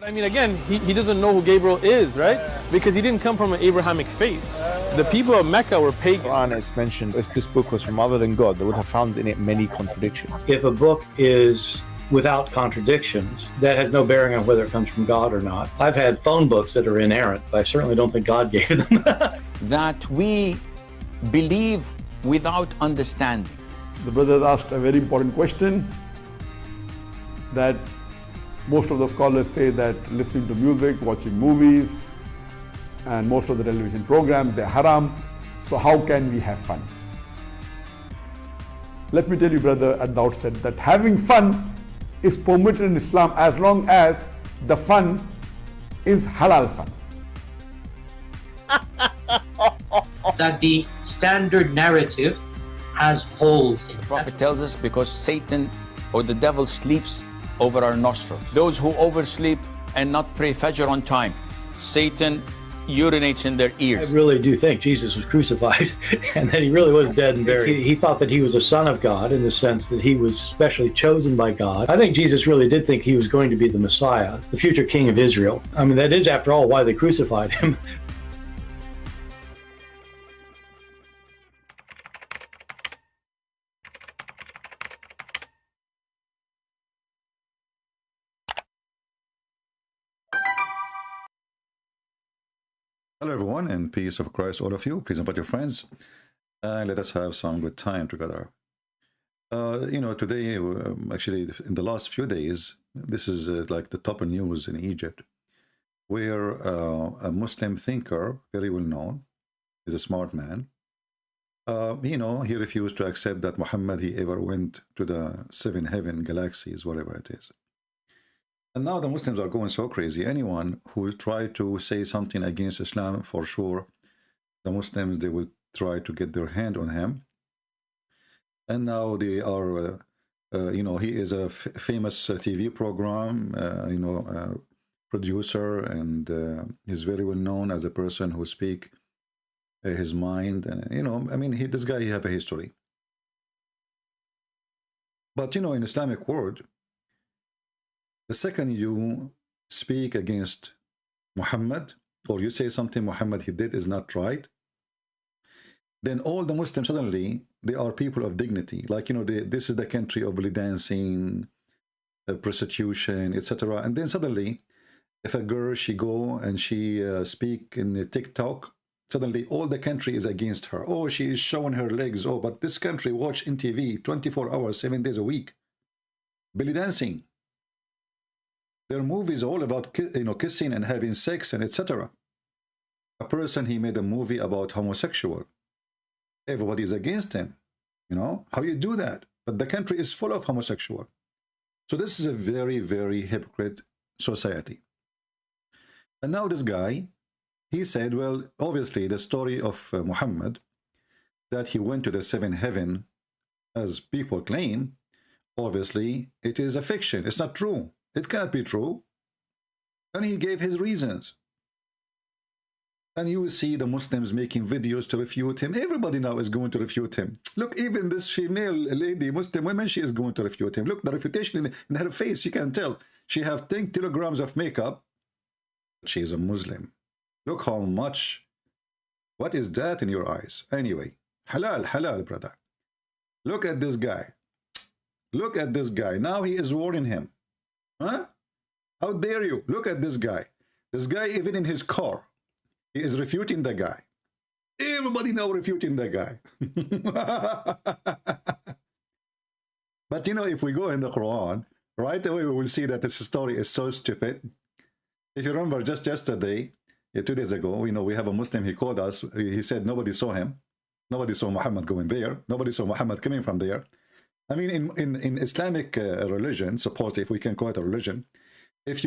I mean, again, he doesn't know who Gabriel is, right? Because he didn't come from an Abrahamic faith. The people of Mecca were pagan. Quran is mentioned, if this book was from other than God, they would have found in it many contradictions. If a book is without contradictions, that has no bearing on whether it comes from God or not. I've had phone books that are inerrant, but I certainly don't think God gave them. That we believe without understanding. The brother asked a very important question, that most of the scholars say that listening to music, watching movies, and most of the television programs, they're haram. So how can we have fun? Let me tell you, brother, at the outset, that having fun is permitted in Islam as long as the fun is halal fun. That the standard narrative has holes in it. The Prophet tells us because Satan or the devil sleeps over our nostrils. Those who oversleep and not pray Fajr on time, Satan urinates in their ears. I really do think Jesus was crucified and that he really was dead and buried. He thought that he was a son of God in the sense that he was specially chosen by God. I think Jesus really did think he was going to be the Messiah, the future king of Israel. I mean, that is, after all, why they crucified him. Hello everyone, and peace of Christ all of you. Please invite your friends and let us have some good time together. Today, actually in the last few days, this is like the top news in Egypt, where a Muslim thinker, very well known, is a smart man. He refused to accept that Muhammad, he ever went to the 7 heaven galaxies, whatever it is. And now the Muslims are going so crazy. Anyone who try to say something against Islam, for sure, the Muslims, they will try to get their hand on him. And now they are, he is a famous TV program, producer, and he's very well known as a person who speak his mind. And, this guy, he have a history. But, in Islamic world, the second you speak against Muhammad, or you say something Muhammad he did is not right, then all the Muslims suddenly, they are people of dignity. Like, this is the country of belly dancing, prostitution, etc. And then suddenly, if a girl, she go and she speak in the TikTok, suddenly all the country is against her. Oh, she is showing her legs. Oh, but this country watch in TV 24 hours, 7 days a week. Belly dancing. Their movies all about kissing and having sex and etc. A person, he made a movie about homosexual. Everybody is against him. How you do that? But the country is full of homosexual. So this is a very, very hypocrite society. And now this guy, he said, well, obviously the story of Muhammad, that he went to the 7 heaven, as people claim, obviously it is a fiction. It's not true. It can't be true. And he gave his reasons. And you will see the Muslims making videos to refute him. Everybody now is going to refute him. Look, even this female lady, Muslim woman, she is going to refute him. Look, the refutation in her face, you can tell. She has 10 kilograms of makeup. She is a Muslim. Look how much. What is that in your eyes? Anyway, halal, halal, brother. Look at this guy. Look at this guy. Now he is warning him. Huh? How dare you? Look at this guy. This guy, even in his car, he is refuting the guy. Everybody now refuting the guy. But if we go in the Quran, right away we will see that this story is so stupid. If you remember, just yesterday, 2 days ago, we have a Muslim, he called us, he said nobody saw him. Nobody saw Muhammad going there. Nobody saw Muhammad coming from there. I mean, in Islamic religion, supposedly, if we can call it a religion, if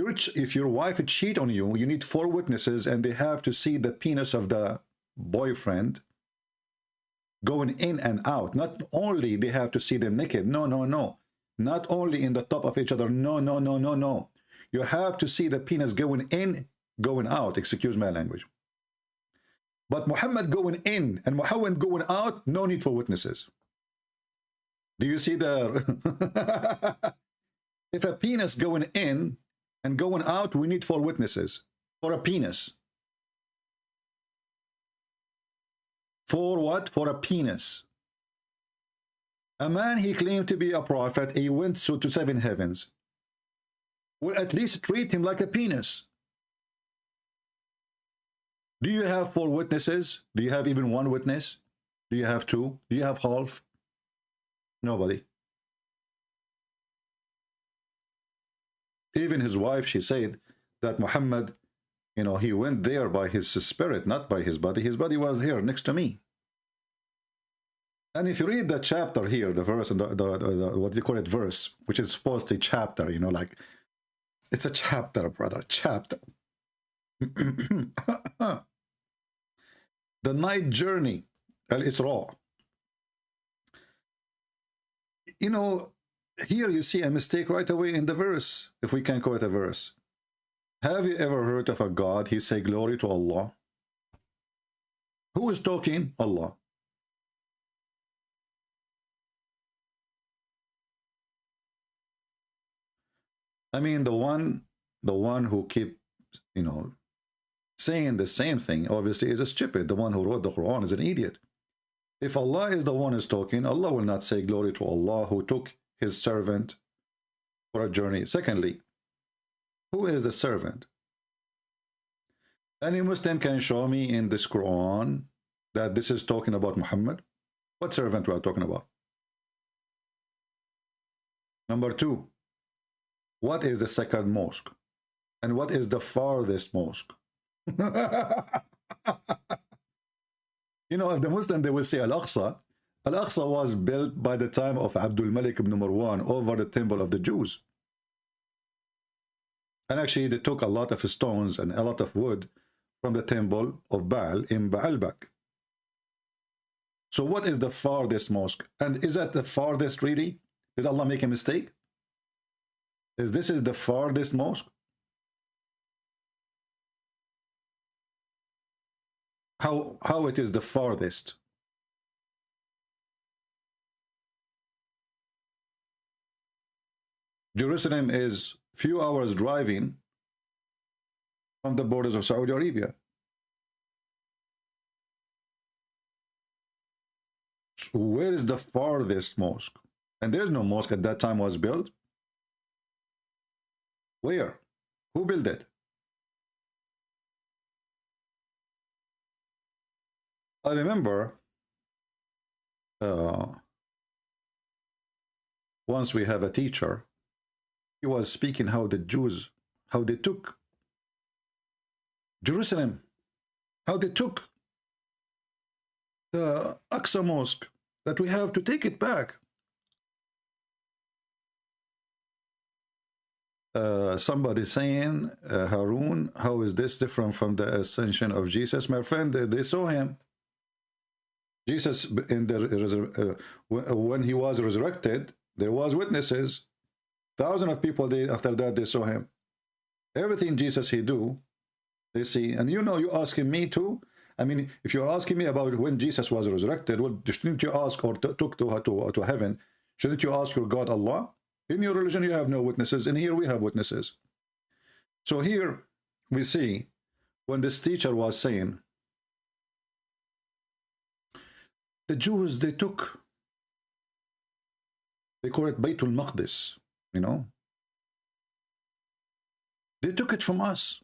your wife cheat on you, you need 4 witnesses, and they have to see the penis of the boyfriend going in and out. Not only they have to see them naked. No, no, no. Not only in the top of each other. No, no, no, no, no. You have to see the penis going in, going out. Excuse my language. But Muhammad going in and Muhammad going out, no need for witnesses. Do you see the if a penis going in And going out, we need 4 witnesses for a penis. For what? For a penis. A man, he claimed to be a prophet. He went to 7 heavens. Well, at least treat him like a penis. Do you have 4 witnesses? Do you have even 1 witness? Do you have 2? Do you have half? Nobody. Even his wife, she said that Muhammad, you know, he went there by his spirit, not by his body. His body was here next to me. And if you read the chapter here, the verse, and the what do you call it, verse, which is supposed to be chapter, you know, like, it's a chapter, brother, chapter. The night journey, Al-Isra. You know, here you see a mistake right away in the verse, if we can call it a verse. Have you ever heard of a God, he say glory to Allah? Who is talking? Allah. I mean, the one who keep, you know, saying the same thing, obviously is a stupid. The one who wrote the Quran is an idiot. If Allah is the one who's talking, Allah will not say glory to Allah who took his servant for a journey. Secondly, who is the servant? Any Muslim can show me in this Quran that this is talking about Muhammad? What servant we are talking about? Number 2, what is the second mosque? And what is the farthest mosque? You know, the Muslim, they will say Al-Aqsa. Al-Aqsa was built by the time of Abdul Malik ibn Marwan over the temple of the Jews. And actually, they took a lot of stones and a lot of wood from the temple of Baal in Baalbek. So what is the farthest mosque? And is that the farthest really? Did Allah make a mistake? Is this the farthest mosque? How it is the farthest? Jerusalem is few hours driving from the borders of Saudi Arabia. So where is the farthest mosque? And there's no mosque at that time was built. Where? Who built it? I remember once we have a teacher, he was speaking how the Jews, how they took Jerusalem, how they took the Aqsa Mosque, that we have to take it back. Somebody saying, Harun, how is this different from the ascension of Jesus? My friend, they saw him. Jesus, in the when he was resurrected, there was witnesses. Thousands of people, after that, they saw him. Everything Jesus he do, they see. And you know, you asking me too. I mean, if you're asking me about when Jesus was resurrected, well, shouldn't you ask or took to heaven? Shouldn't you ask your God Allah? In your religion, you have no witnesses, and here we have witnesses. So here we see when this teacher was saying, the Jews, they call it Baytul Maqdis, you know. They took it from us.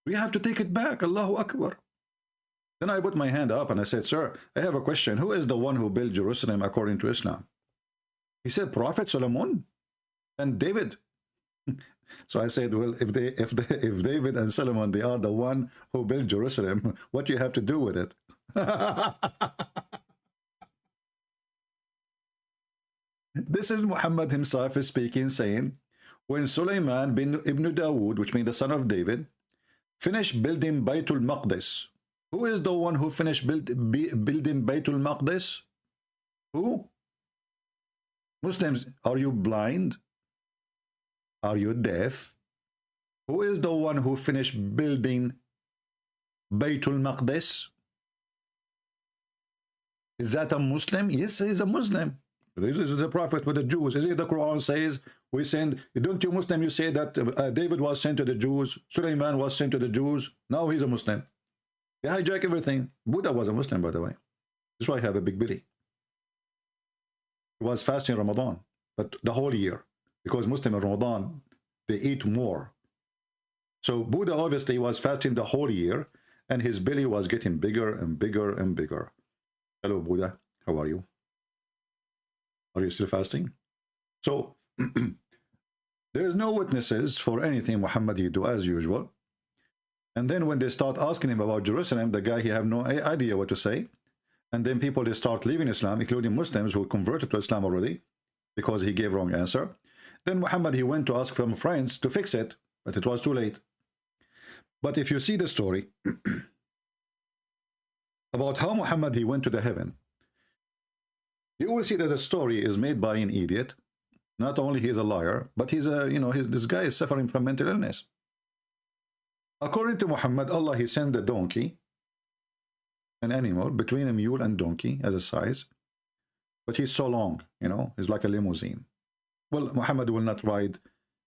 We have to take it back. Allahu Akbar. Then I put my hand up and I said, sir, I have a question. Who is the one who built Jerusalem according to Islam? He said, Prophet Solomon and David. So I said, well, if David and Solomon, they are the one who built Jerusalem, what do you have to do with it? This is Muhammad himself is speaking, saying, when Sulaiman bin Ibn Dawood, which means the son of David, finished building Baytul Maqdis. Who is the one who finished building Baytul Maqdis? Who? Muslims, are you blind? Are you deaf? Who is the one who finished building Baytul Maqdis? Is that a Muslim? Yes, he is a Muslim. This is the prophet with the Jews. Is it the Quran says we send? Don't you Muslim? You say that David was sent to the Jews, Sulaiman was sent to the Jews. Now he's a Muslim. They hijack everything. Buddha was a Muslim, by the way. That's why I have a big belly. He was fasting Ramadan, but the whole year, because Muslim in Ramadan they eat more. So Buddha obviously was fasting the whole year, and his belly was getting bigger and bigger and bigger. Hello, Buddha. How are you? Are you still fasting? So there's no witnesses for anything Muhammad he do as usual. And then when they start asking him about Jerusalem, the guy he have no idea what to say. And then people they start leaving Islam, including Muslims who converted to Islam already because he gave wrong answer. Then Muhammad he went to ask from friends to fix it, but it was too late. But if you see the story about how Muhammad he went to the heaven, you will see that the story is made by an idiot. Not only he is a liar, but he's a, this guy is suffering from mental illness. According to Muhammad, Allah he sent a donkey, an animal between a mule and donkey as a size, but he's so long, he's like a limousine. Well, Muhammad will not ride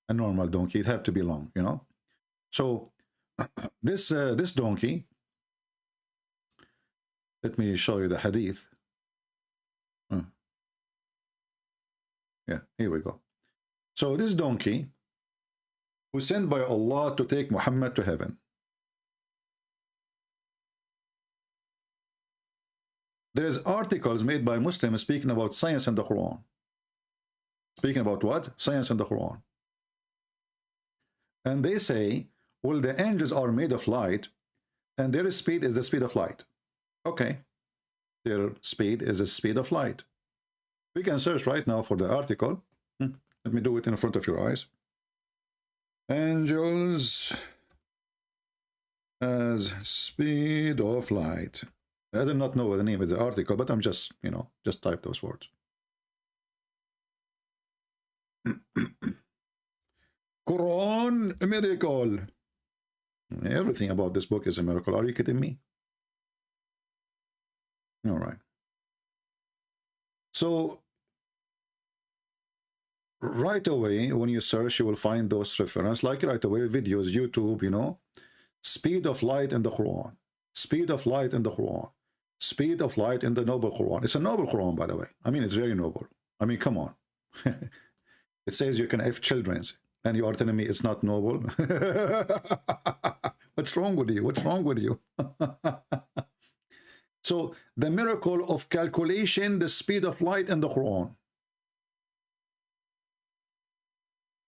a normal donkey; it have to be long, So this donkey. Let me show you the hadith. Yeah, here we go. So this donkey was sent by Allah to take Muhammad to heaven. There's articles made by Muslims speaking about science and the Quran. Speaking about what? Science and the Quran. And they say, well, the angels are made of light, and their speed is the speed of light. Okay. Their speed is the speed of light. We can search right now for the article. Let me do it in front of your eyes. Angels as speed of light. I do not know the name of the article, but I'm just, just type those words. Quran, a miracle. Everything about this book is a miracle. Are you kidding me? All right. So right away, when you search, you will find those references, like right away, videos, YouTube, speed of light in the Quran, speed of light in the Quran, speed of light in the noble Quran. It's a noble Quran, by the way. I mean, it's very noble. I mean, come on. It says you can have children, and you are telling me it's not noble? What's wrong with you? What's wrong with you? So the miracle of calculation, the speed of light in the Quran.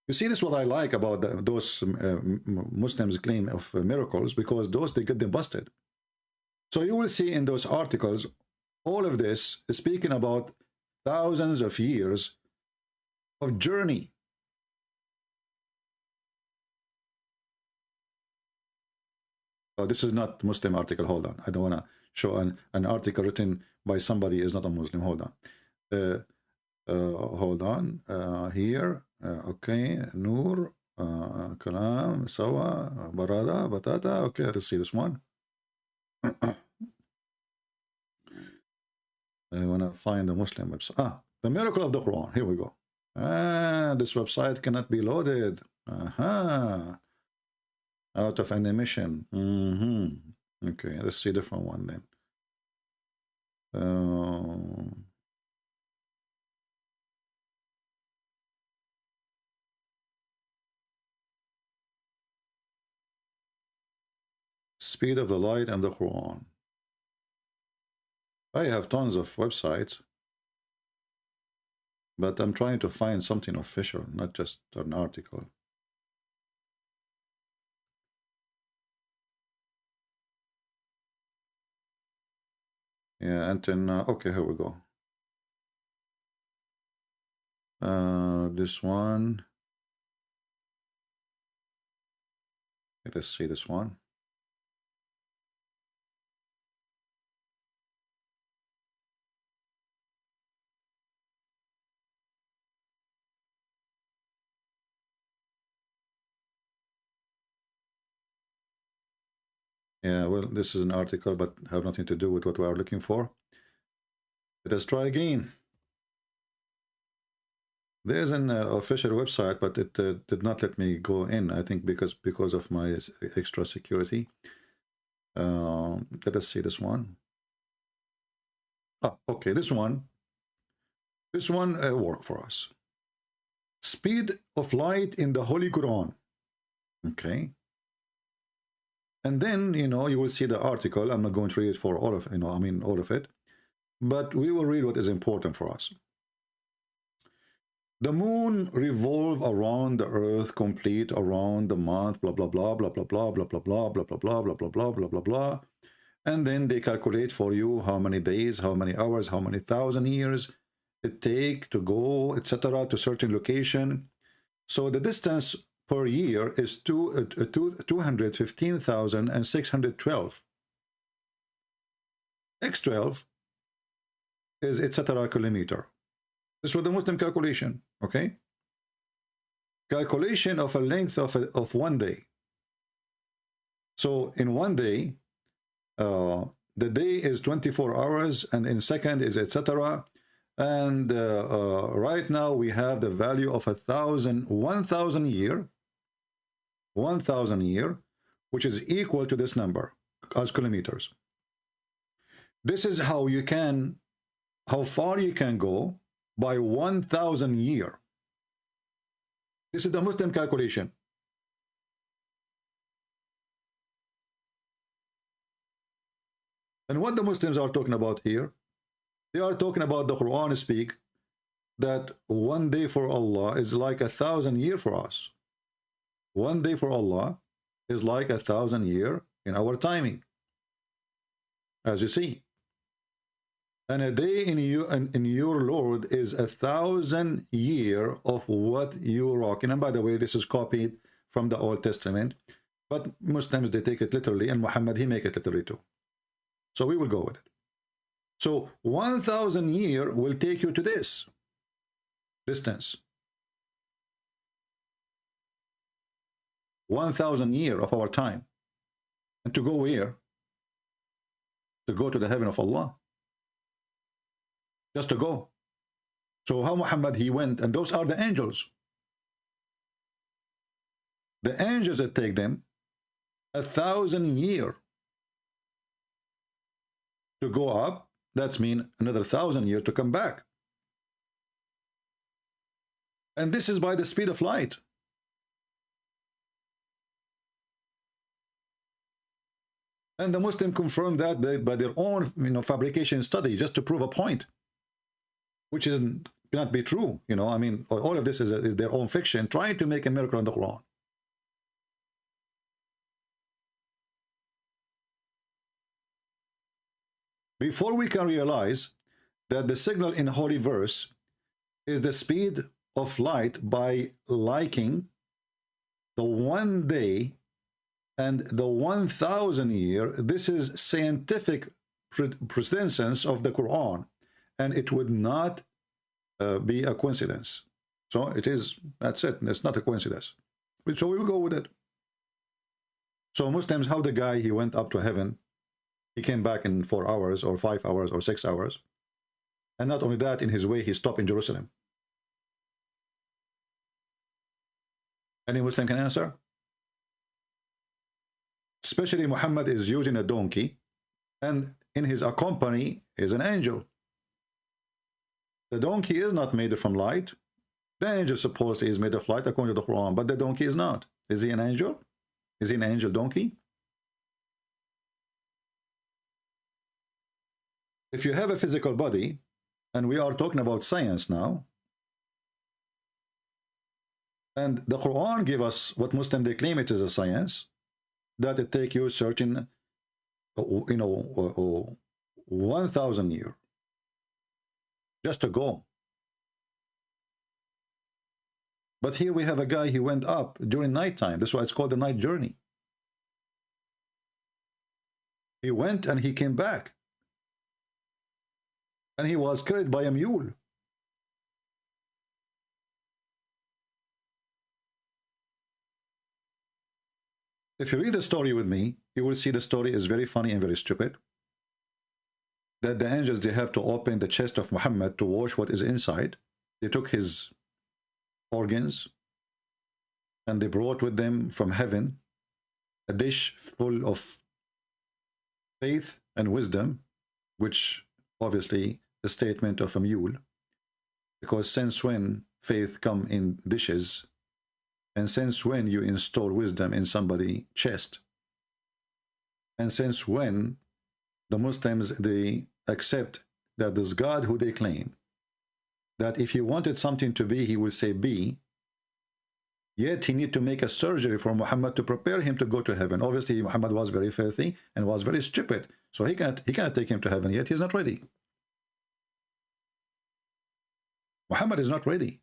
You see, this is what I like about those Muslims' claim of miracles, because those, they get them busted. So you will see in those articles, all of this is speaking about thousands of years of journey. Oh, this is not Muslim article. Hold on. I don't want to show an article written by somebody is not a Muslim. Hold on. Hold on. Here. Okay. Noor. Kalam. Sawa. Barada. Batata. Okay. Let's see this one. I want to find a Muslim website. The Miracle of the Quran. Here we go. This website cannot be loaded. Out of animation. Okay, let's see a different one then. Speed of the light and the Quran. I have tons of websites, but I'm trying to find something official, not just an article. Yeah, and then, okay, here we go. This one. Let's see this one. Yeah, well, this is an article, but have nothing to do with what we are looking for. Let us try again. There's an official website, but it did not let me go in. I think because of my extra security. Let us see this one. Ah, okay, this one worked for us. Speed of light in the Holy Quran. Okay. And then, you know, you will see the article. I'm not going to read it for all of, all of it. But we will read what is important for us. The moon revolve around the earth, complete around the month, blah, blah, blah, blah, blah, blah, blah, blah, blah, blah, blah, blah, blah, blah, blah, blah, blah, blah. And then they calculate for you how many days, how many hours, how many thousand years it take to go, etc., to certain location. So the distance per year is 215,612. X12 is etc. kilometer. This was the Muslim calculation, okay? Calculation of a length of 1 day. So in 1 day, the day is 24 hours, and in second is etc. And right now we have the value of 1,000 year, 1,000 year, which is equal to this number as kilometers. This is how you can, how far you can go by 1,000 year. This is the Muslim calculation. And what the Muslims are talking about here, they are talking about the Quran speak that 1 day for Allah is like 1,000 year for us. 1 day for Allah is like 1,000 year in our timing, as you see. And a day in your Lord is 1,000 year of what you rocking. And by the way, this is copied from the Old Testament, but Muslims, they take it literally, and Muhammad, he make it literally too. So we will go with it. So 1,000 year will take you to this distance. 1,000 year of our time. And to go where? To go to the heaven of Allah. Just to go. So how Muhammad he went, and those are the angels. The angels that take them 1,000 year to go up. That's mean another 1,000 years to come back. And this is by the speed of light. And the Muslim confirmed that by their own fabrication study, just to prove a point, which cannot be true. I mean, all of this is their own fiction, trying to make a miracle in the Quran. Before we can realize that the signal in Holy Verse is the speed of light by liking the 1 day and the 1,000 year, this is scientific precedence of the Quran, and it would not be a coincidence. So it is, that's it, it's not a coincidence. So we will go with it. So Muslims, how the guy, he went up to heaven, he came back in 4 hours or 5 hours or 6 hours. And not only that, in his way, he stopped in Jerusalem. Any Muslim can answer? Especially Muhammad is using a donkey, and in his accompany is an angel. The donkey is not made from light. The angel supposedly is made of light according to the Quran, but the donkey is not. Is he an angel? Is he an angel donkey? If you have a physical body, and we are talking about science now, and the Quran give us what Muslim they claim it is a science, that it take you searching, 1,000 years just to go. But here we have a guy, he went up during nighttime. That's why it's called the night journey. He went and he came back. And he was carried by a mule. If you read the story with me, you will see the story is very funny and very stupid. That the angels, they have to open the chest of Muhammad to wash what is inside. They took his organs, and they brought with them from heaven a dish full of faith and wisdom, which obviously the statement of a mule, because since when faith come in dishes, and since when you install wisdom in somebody's chest, and since when the Muslims, they accept that this God who they claim, that if he wanted something to be, he would say be, yet he need to make a surgery for Muhammad to prepare him to go to heaven. Obviously, Muhammad was very filthy and was very stupid, so he cannot take him to heaven yet. He's not ready. Muhammad is not ready.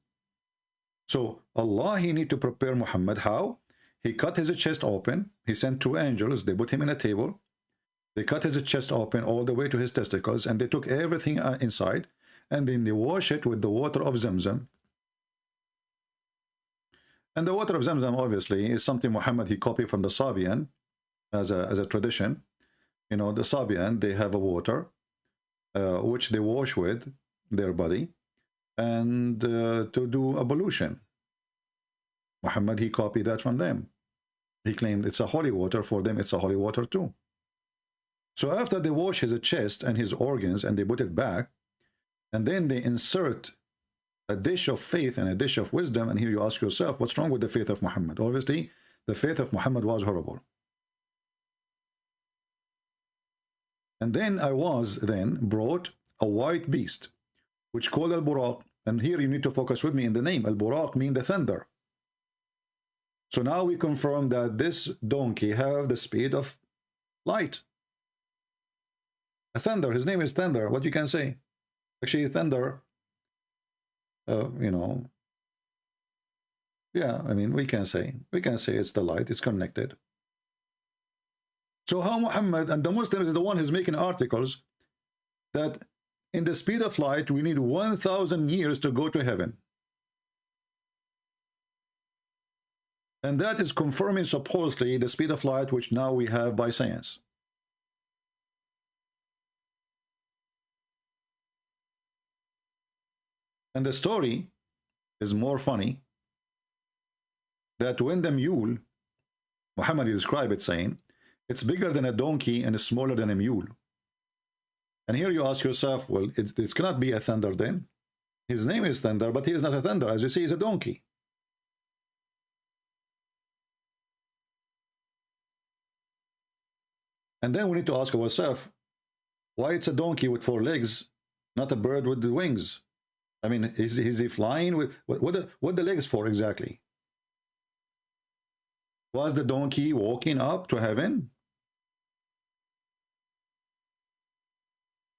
So Allah, he need to prepare Muhammad. How? He cut his chest open. He sent 2 angels. They put him in a table. They cut his chest open all the way to his testicles, and they took everything inside, and then they wash it with the water of Zamzam. And the water of Zamzam, obviously, is something Muhammad, he copied from the Sabian as a tradition. You know, the Sabian, they have a water which they wash with their body, and to do ablution. Muhammad, he copied that from them. He claimed it's a holy water. For them, it's a holy water too. So after they wash his chest and his organs, and they put it back, and then they insert a dish of faith and a dish of wisdom, and here you ask yourself, what's wrong with the faith of Muhammad? Obviously, the faith of Muhammad was horrible. And then I was then brought a white beast, which called Al-Buraq, and here you need to focus with me in the name. Al-Buraq means the thunder. So now we confirm that this donkey have the speed of light. A thunder, his name is Thunder. What you can say? Actually, thunder, you know, yeah, I mean, we can say it's the light, it's connected. So how Muhammad and the Muslims is the one who's making articles that in the speed of light, we need 1,000 years to go to heaven. And that is confirming supposedly the speed of light, which now we have by science. And the story is more funny, that when the mule, Muhammad described it saying, it's bigger than a donkey and smaller than a mule. And here you ask yourself, well, it cannot be a thunder then. His name is Thunder, but he is not a thunder. As you see, he's a donkey. And then we need to ask ourselves, why it's a donkey with 4 legs, not a bird with the wings? I mean, is he flying with what the legs for exactly? Was the donkey walking up to heaven?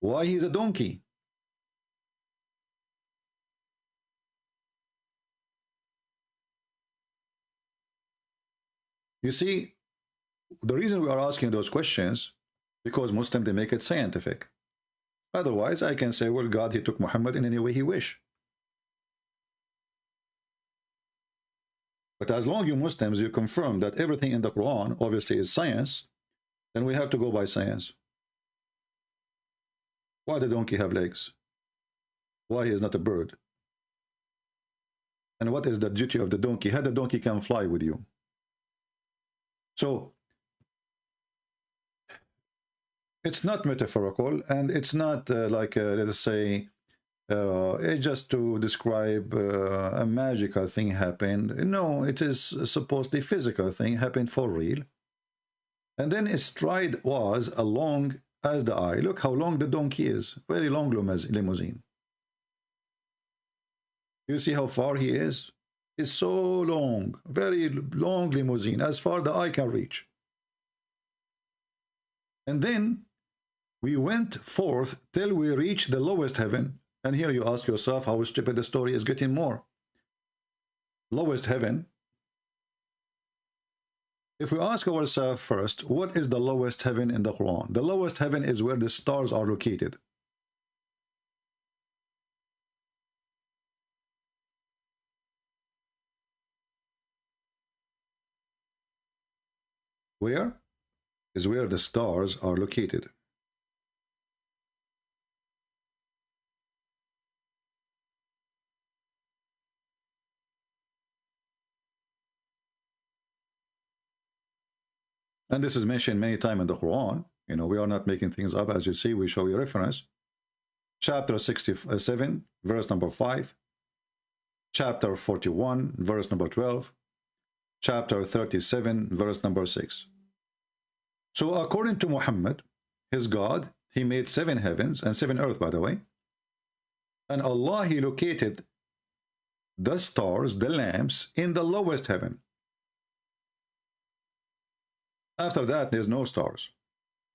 Why he's a donkey? You see, the reason we are asking those questions, because Muslims, they make it scientific. Otherwise, I can say, well, God, he took Muhammad in any way he wished. But as long as you Muslims, you confirm that everything in the Quran obviously is science, then we have to go by science. Why the donkey have legs? Why he is not a bird? And what is the duty of the donkey? How the donkey can fly with you? So it's not metaphorical, and it's not like let us say it's just to describe a magical thing happened. No, it is supposedly physical thing happened for real. And then its stride was as long as the eye. Look how long the donkey is. Very long limousine. You see how far he is? It's so long, very long limousine, as far the eye can reach. And then we went forth till we reached the lowest heaven. And here you ask yourself how stupid the story is getting more. Lowest heaven. If we ask ourselves first, what is the lowest heaven in the Quran? The lowest heaven is where the stars are located. Where is where the stars are located? And this is mentioned many times in the Quran. You know, we are not making things up. As you see, we show you reference. Chapter 67, verse number 5. Chapter 41, verse number 12. Chapter 37, verse number 6. So according to Muhammad, his God, he made 7 heavens and 7 earth, by the way. And Allah, he located the stars, the lamps, in the lowest heaven. After that, there's no stars.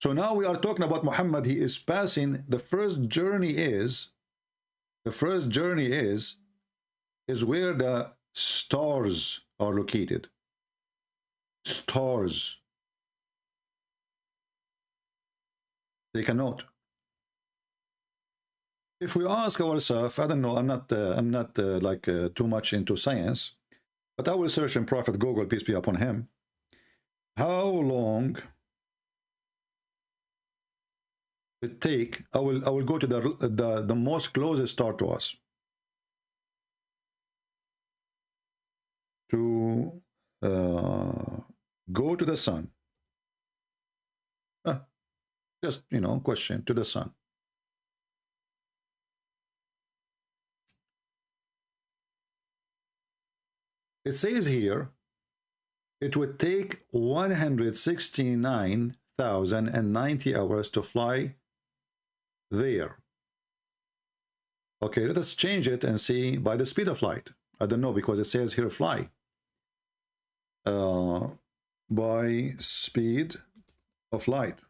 So now we are talking about Muhammad. He is passing. The first journey is where the stars are located. Stars. Take a note. If we ask ourselves, I don't know, I'm not too much into science, but I will search in Prophet Google, peace be upon him. How long it take? I will go to the most closest star to us to go to the sun. Just, you know, question to the sun. It says here, it would take 169,090 hours to fly there. Okay, let us change it and see by the speed of light. I don't know, because it says here fly. By speed of light.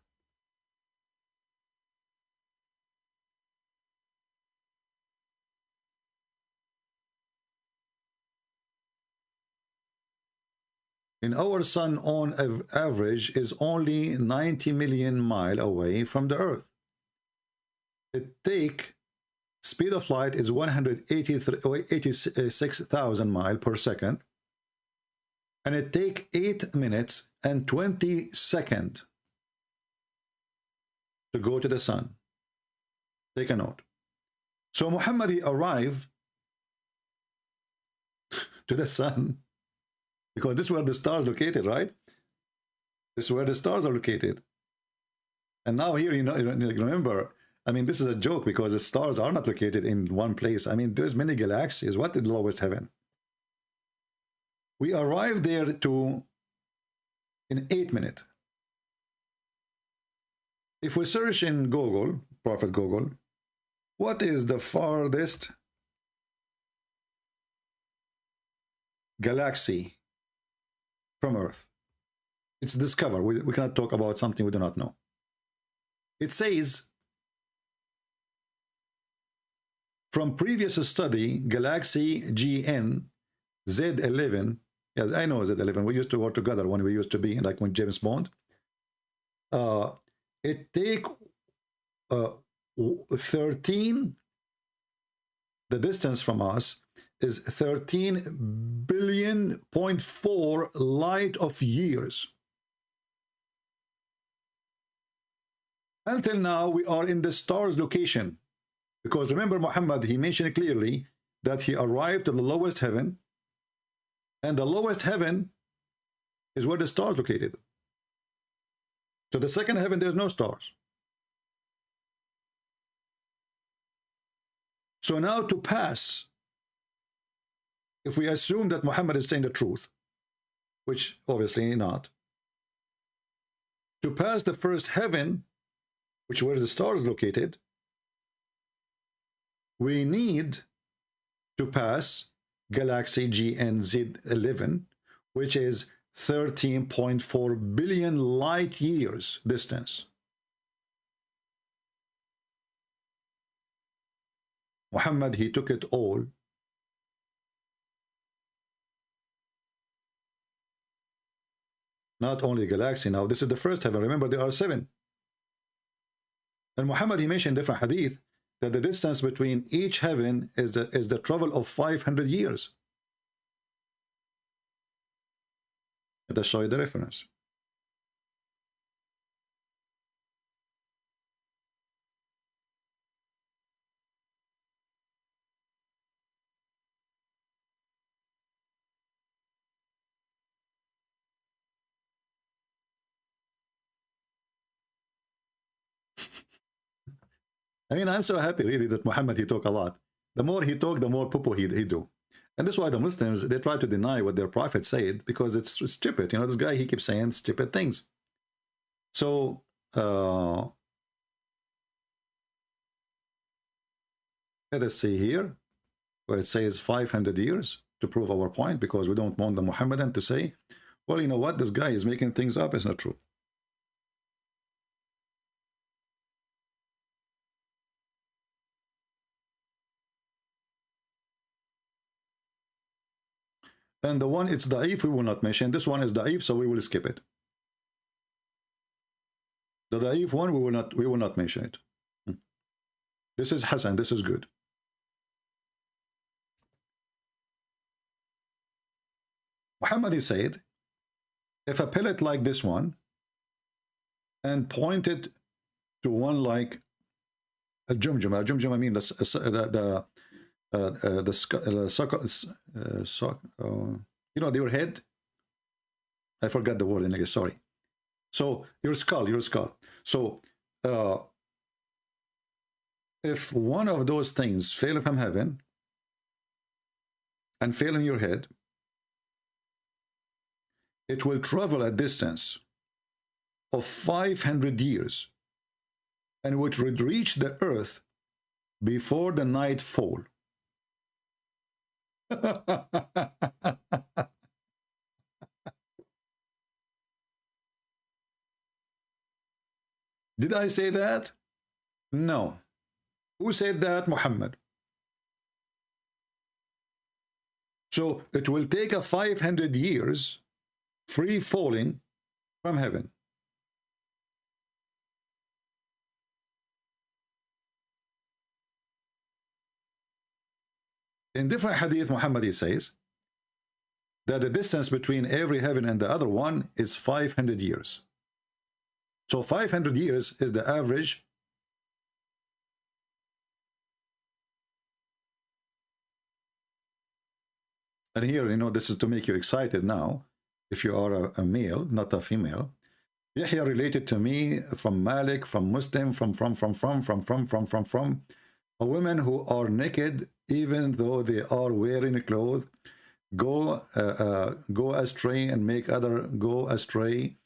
In our sun, on average, is only 90 million miles away from the Earth. It take speed of light is 186,000 miles per second, and it take 8 minutes and 20 seconds to go to the sun. Take a note. So Muhammad, he arrived to the sun. Because this is where the stars located, right? This is where the stars are located. And now here, you know, remember, I mean, this is a joke because the stars are not located in one place. I mean, there's many galaxies. What is the lowest heaven? We arrived there in 8 minutes. If we search in Google, Prophet Google, what is the farthest galaxy from Earth? It's discovered. We cannot talk about something we do not know. It says, from previous study, galaxy GN Z11, yeah, I know Z11, we used to work together when we used to be, like when James Bond. It take 13, the distance from us is 13 billion.4 light of years. Until now, we are in the stars location. Because remember, Muhammad, he mentioned clearly that he arrived to the lowest heaven, and the lowest heaven is where the stars located. So the second heaven, there's no stars. So now to pass, if we assume that Muhammad is saying the truth, which obviously not, to pass the first heaven, which where the stars located, we need to pass galaxy GNZ11, which is 13.4 billion light years distance. Muhammad, he took it all. Not only galaxy now, this is the first heaven. Remember, there are 7. And Muhammad, he mentioned different hadith that the distance between each heaven is the travel of 500 years. Let us show you the reference. I mean, I'm so happy really that Muhammad, he talk a lot. The more he talk, the more poo he do. And that's why the Muslims, they try to deny what their prophet said, because it's stupid. You know, this guy, he keeps saying stupid things. So, let us see here, where it says 500 years to prove our point, because we don't want the Muhammadan to say, well, you know what, this guy is making things up. It's not true. And the one it's da'if, we will not mention. This one is da'if, so we will skip it. The da'if one, we will not mention it. This is Hasan, this is good. Muhammad said, if a pellet like this one and pointed to one like a jumjum, I mean you know, your head. I forgot the word in English. Sorry. So your skull. So if one of those things fell from heaven and fell in your head, it will travel a distance of 500 years and which would reach the earth before the night fall. Did I say that? No. Who said that? Muhammad. So it will take a 500 years free falling from heaven. In different hadith, Muhammad says that the distance between every heaven and the other one is 500 years. So 500 years is the average. And here, you know, this is to make you excited now, if you are a male, not a female. Yahya related to me from Malik, from Muslim, from a women who are naked, even though they are wearing clothes, go astray and make other go astray,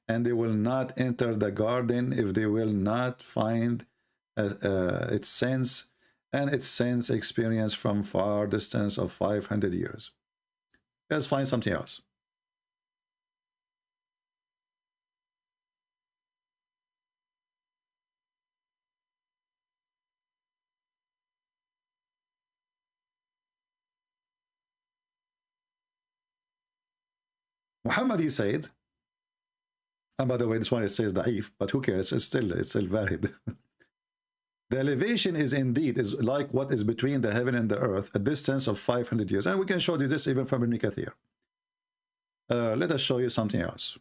and they will not enter the garden if they will not find its sense and its sense experience from far distance of 500 years. Let's find something else. Muhammad, he said, and by the way, this one it says da'if, but who cares? It's still valid. The elevation is indeed like what is between the heaven and the earth, a distance of 500 years. And we can show you this even from Ibn Kathir. Let us show you something else.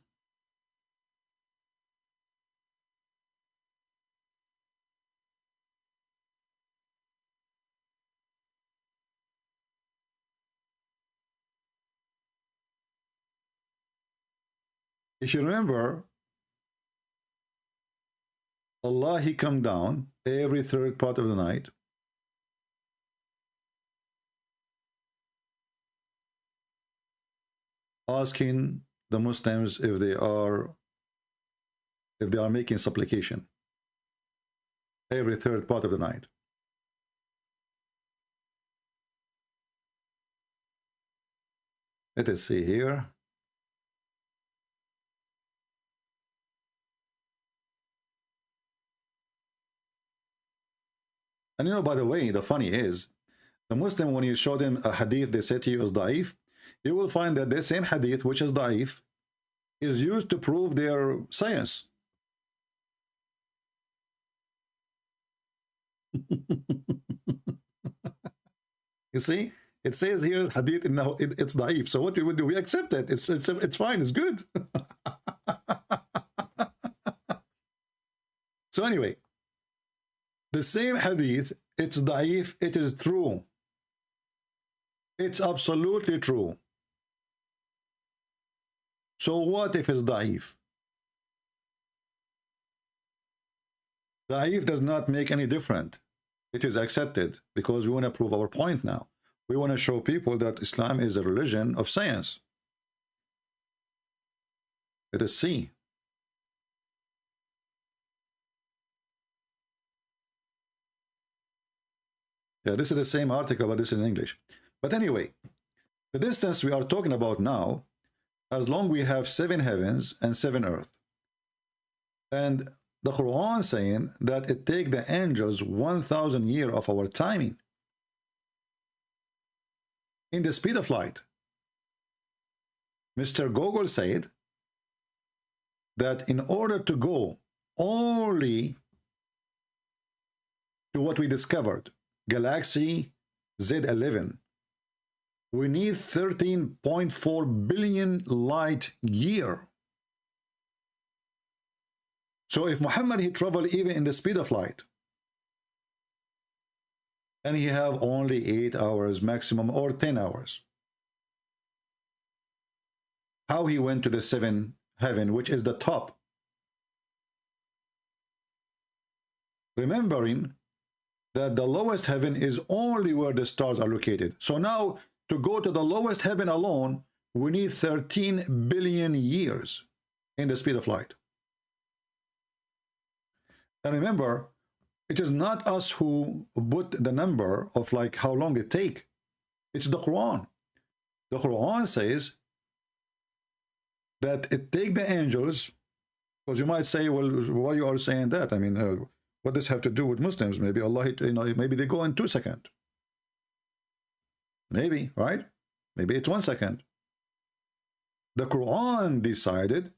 If you remember, Allah, he come down every third part of the night. Asking the Muslims if they are making supplication every third part of the night. Let us see here. And you know, by the way, the funny is, the Muslim, when you show them a hadith they say to you is da'if, you will find that the same hadith, which is da'if, is used to prove their science. You see, it says here hadith, it's da'if. So what we will do, we accept it. It's fine. It's good. So anyway, the same hadith, it's da'if, it is true. It's absolutely true. So what if it's da'if? Da'if does not make any difference. it is accepted because we want to prove our point now. We want to show people that Islam is a religion of science. Let us see. Yeah, this is the same article, but this is in English. But anyway, the distance we are talking about now, as long we have 7 heavens and 7 earth. And the Quran saying that it take the angels 1,000 years of our timing in the speed of light. Mr. Gogol said that in order to go only to what we discovered, Galaxy Z11, we need 13.4 billion light year. So if Muhammad, he traveled even in the speed of light, and he have only 8 hours maximum or 10 hours, how he went to the 7th heaven, which is the top? Remembering that the lowest heaven is only where the stars are located. So now to go to the lowest heaven alone, we need 13 billion years in the speed of light. And remember, it is not us who put the number of like how long it take. It's the Quran. The Quran says that it take the angels, because you might say, well, why you are saying that? I mean, what does have to do with Muslims? Maybe Allah, you know, maybe they go in 2 seconds. Maybe, right? Maybe it's 1 second. The Quran decided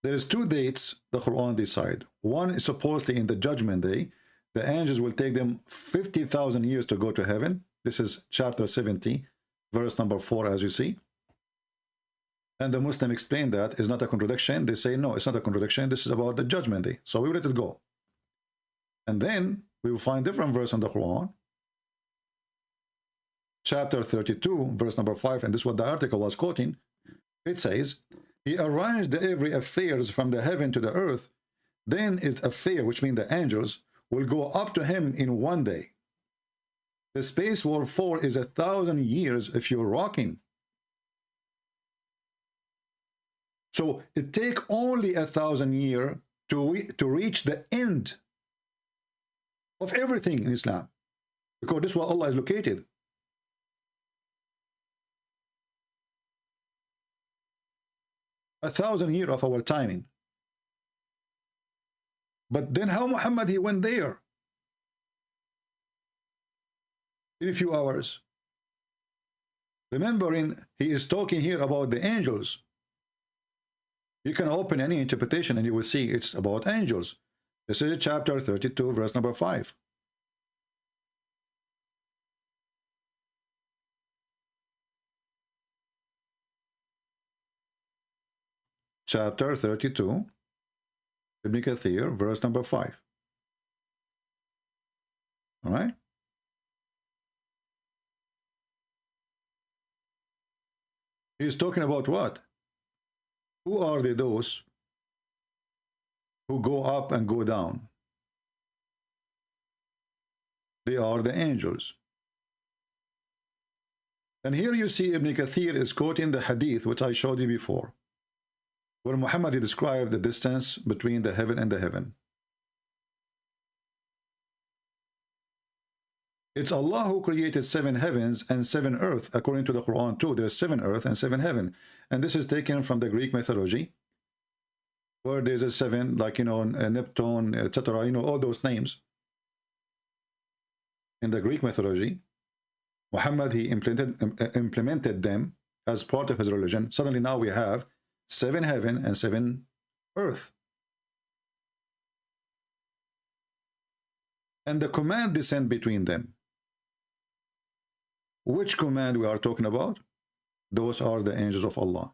there is 2 dates the Quran decide. One is supposedly in the judgment day. The angels will take them 50,000 years to go to heaven. This is chapter 70, verse number 4, as you see. And the Muslim explained that is not a contradiction. They say, no, it's not a contradiction. This is about the judgment day. So we let it go. And then we will find different verse in the Quran. Chapter 32, verse number 5, and this is what the article was quoting. It says, he arranged every affairs from the heaven to the earth. Then his affair, which means the angels, will go up to him in 1 day. The space war 4 is 1,000 years if you're rocking. So it take only 1,000 years to reach the end of everything in Islam, because this is where Allah is located. A 1,000 years of our timing. But then how Muhammad, he went there in a few hours? Remembering, he is talking here about the angels. You can open any interpretation and you will see it's about angels. This is chapter 32, verse number 5. Chapter 32, Ibn Kathir, verse number 5. All right? He's talking about what? Who are those who go up and go down? They are the angels. And here you see Ibn Kathir is quoting the hadith which I showed you before, where Muhammad described the distance between the heaven and the heaven. It's Allah who created 7 heavens and 7 earth, according to the Quran too. There's 7 earth and 7 heaven. And this is taken from the Greek mythology, where there's a 7, like, you know, Neptune, etc., you know, all those names. In the Greek mythology, Muhammad, he implemented them as part of his religion. Suddenly now we have 7 heaven and 7 earth. And the command descend between them. Which command we are talking about? Those are the angels of Allah.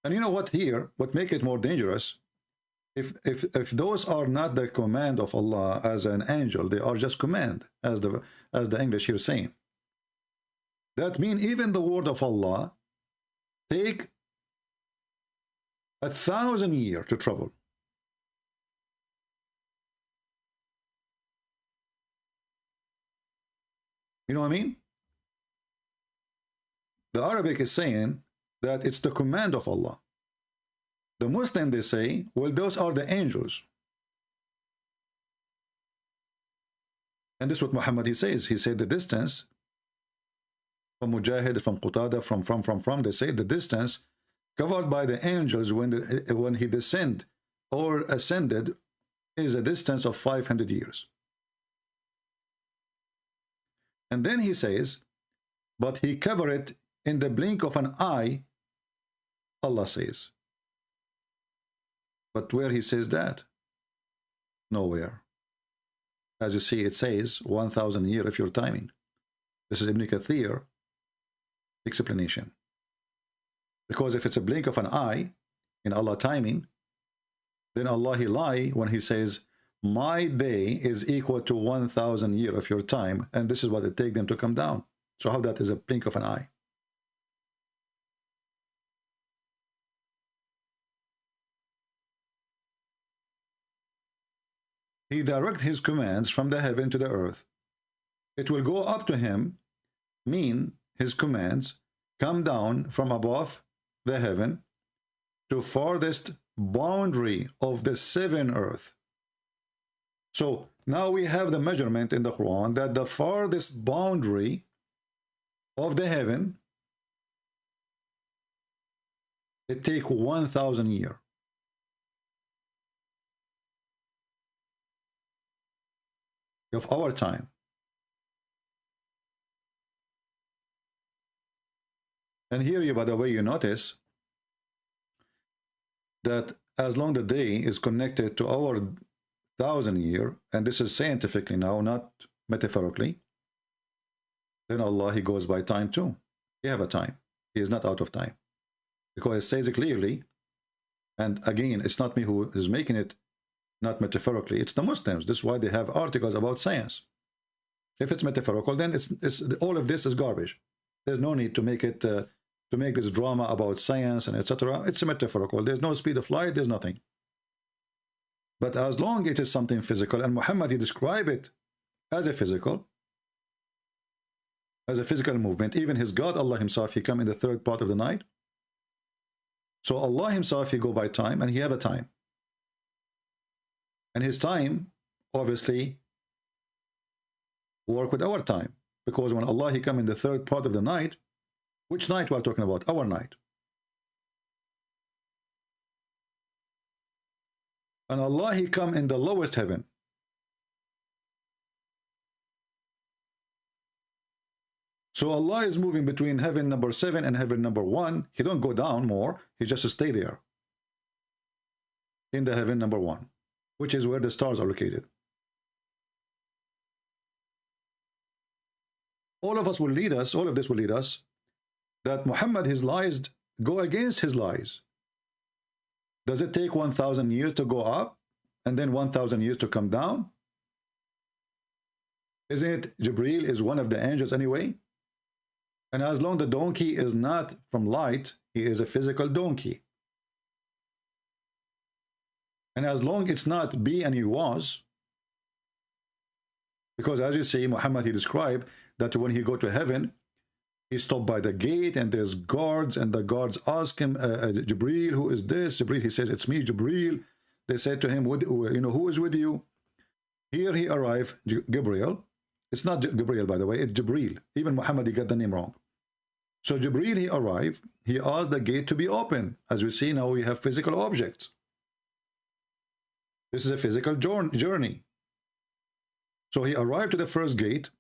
And you know what here, what make it more dangerous, if those are not the command of Allah as an angel, they are just command, as the English here saying. That means even the word of Allah take 1,000 years to travel. You know what I mean? The Arabic is saying that it's the command of Allah. The Muslim, they say, well, those are the angels. And this is what Muhammad, he says. He said the distance from Mujahid, from Qatada, from, they say the distance covered by the angels when he descended or ascended is a distance of 500 years. And then he says, but he covered it in the blink of an eye, Allah says. But where he says that? Nowhere. As you see, it says 1,000 years if you're timing. This is Ibn Kathir explanation. Because if it's a blink of an eye in Allah timing, then Allah, he lie when he says, my day is equal to 1,000 years of your time, and this is what it takes them to come down. So how that is a blink of an eye? He directs his commands from the heaven to the earth. It will go up to him, mean his commands come down from above the heaven to farthest boundary of the 7 earth. So now we have the measurement in the Quran that the farthest boundary of the heaven, it take 1,000 years. Of our time. And here, you, by the way, you notice that as long the day is connected to our 1,000 year, and this is scientifically now, not metaphorically, then Allah, he goes by time too. He have a time. He is not out of time. Because it says it clearly, and again, it's not me who is making it, not metaphorically, it's the Muslims. This is why they have articles about science. If it's metaphorical, then it's all of this is garbage. There's no need to make it to make this drama about science and etc. It's metaphorical. There's no speed of light. There's nothing. But as long as it is something physical, and Muhammad, he described it as a physical movement. Even his God, Allah himself, he come in the 3rd part of the night. So Allah himself, he go by time, and he have a time. And his time, obviously, work with our time. Because when Allah, he come in the 3rd part of the night, which night we are talking about? Our night. And Allah, he come in the lowest heaven. So Allah is moving between heaven number 7 and heaven number 1. He don't go down more. He just stay there. In the heaven number 1. Which is where the stars are located. All of us will lead us, all of this will lead us, that Muhammad, his lies go against his lies. Does it take 1,000 years to go up and then 1,000 years to come down? Isn't it Jibreel is one of the angels anyway? And as long the donkey is not from light, he is a physical donkey. And as long it's not be and he was, because as you see, Muhammad, he described that when he go to heaven, he stopped by the gate and there's guards, and the guards ask him, Jibreel, who is this? Jibreel, he says, it's me, Jibreel. They said to him, who is with you? Here he arrived, Gabriel. It's not Gabriel, by the way, it's Jibreel. Even Muhammad, he got the name wrong. So Jibreel, he arrived, he asked the gate to be open. As we see now, we have physical objects. This is a physical journey. So he arrived to the first gate,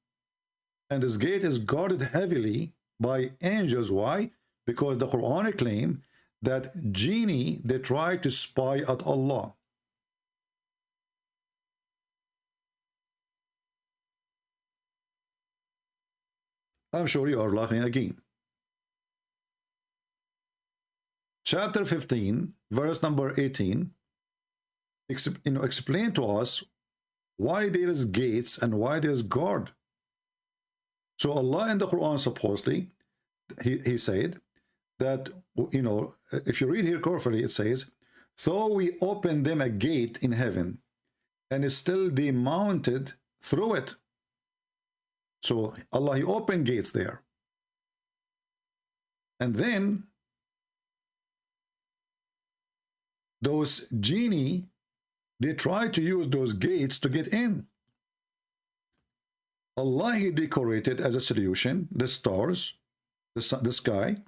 and this gate is guarded heavily by angels. Why? Because the Quran claim that genie, they try to spy at Allah. I'm sure you are laughing again. Chapter 15, verse number 18, explain to us why there is gates and why there is guard. So Allah in the Quran, supposedly, he said that, you know, if you read here carefully, it says, though we opened them a gate in heaven, and still they mounted through it. So Allah, He opened gates there. And then those genie, they try to use those gates to get in. Allah, He decorated as a solution the stars, the sky,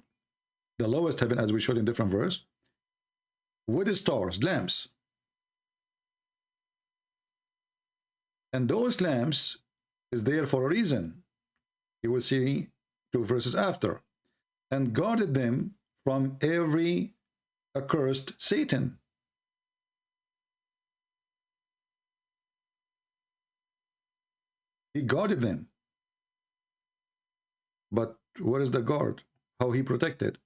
the lowest heaven, as we showed in different verse, with the stars, lamps. And those lamps is there for a reason. You will see 2 verses after. And guarded them from every accursed Satan. He guarded them. But where is the guard? How He protected?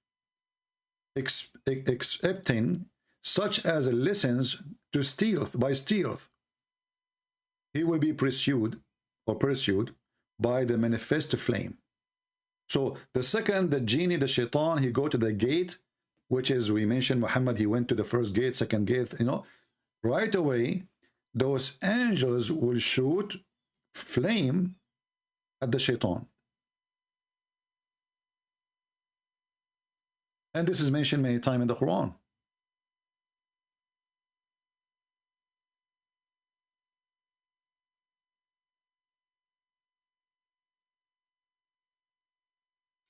Excepting such as listens to stealth, by stealth. He will be pursued by the manifest flame. So the second, the genie, the shaitan, he go to the gate, which is, we mentioned Muhammad, he went to the first gate, second gate, you know, right away, those angels will shoot flame at the shaitan. And this is mentioned many times in the Quran.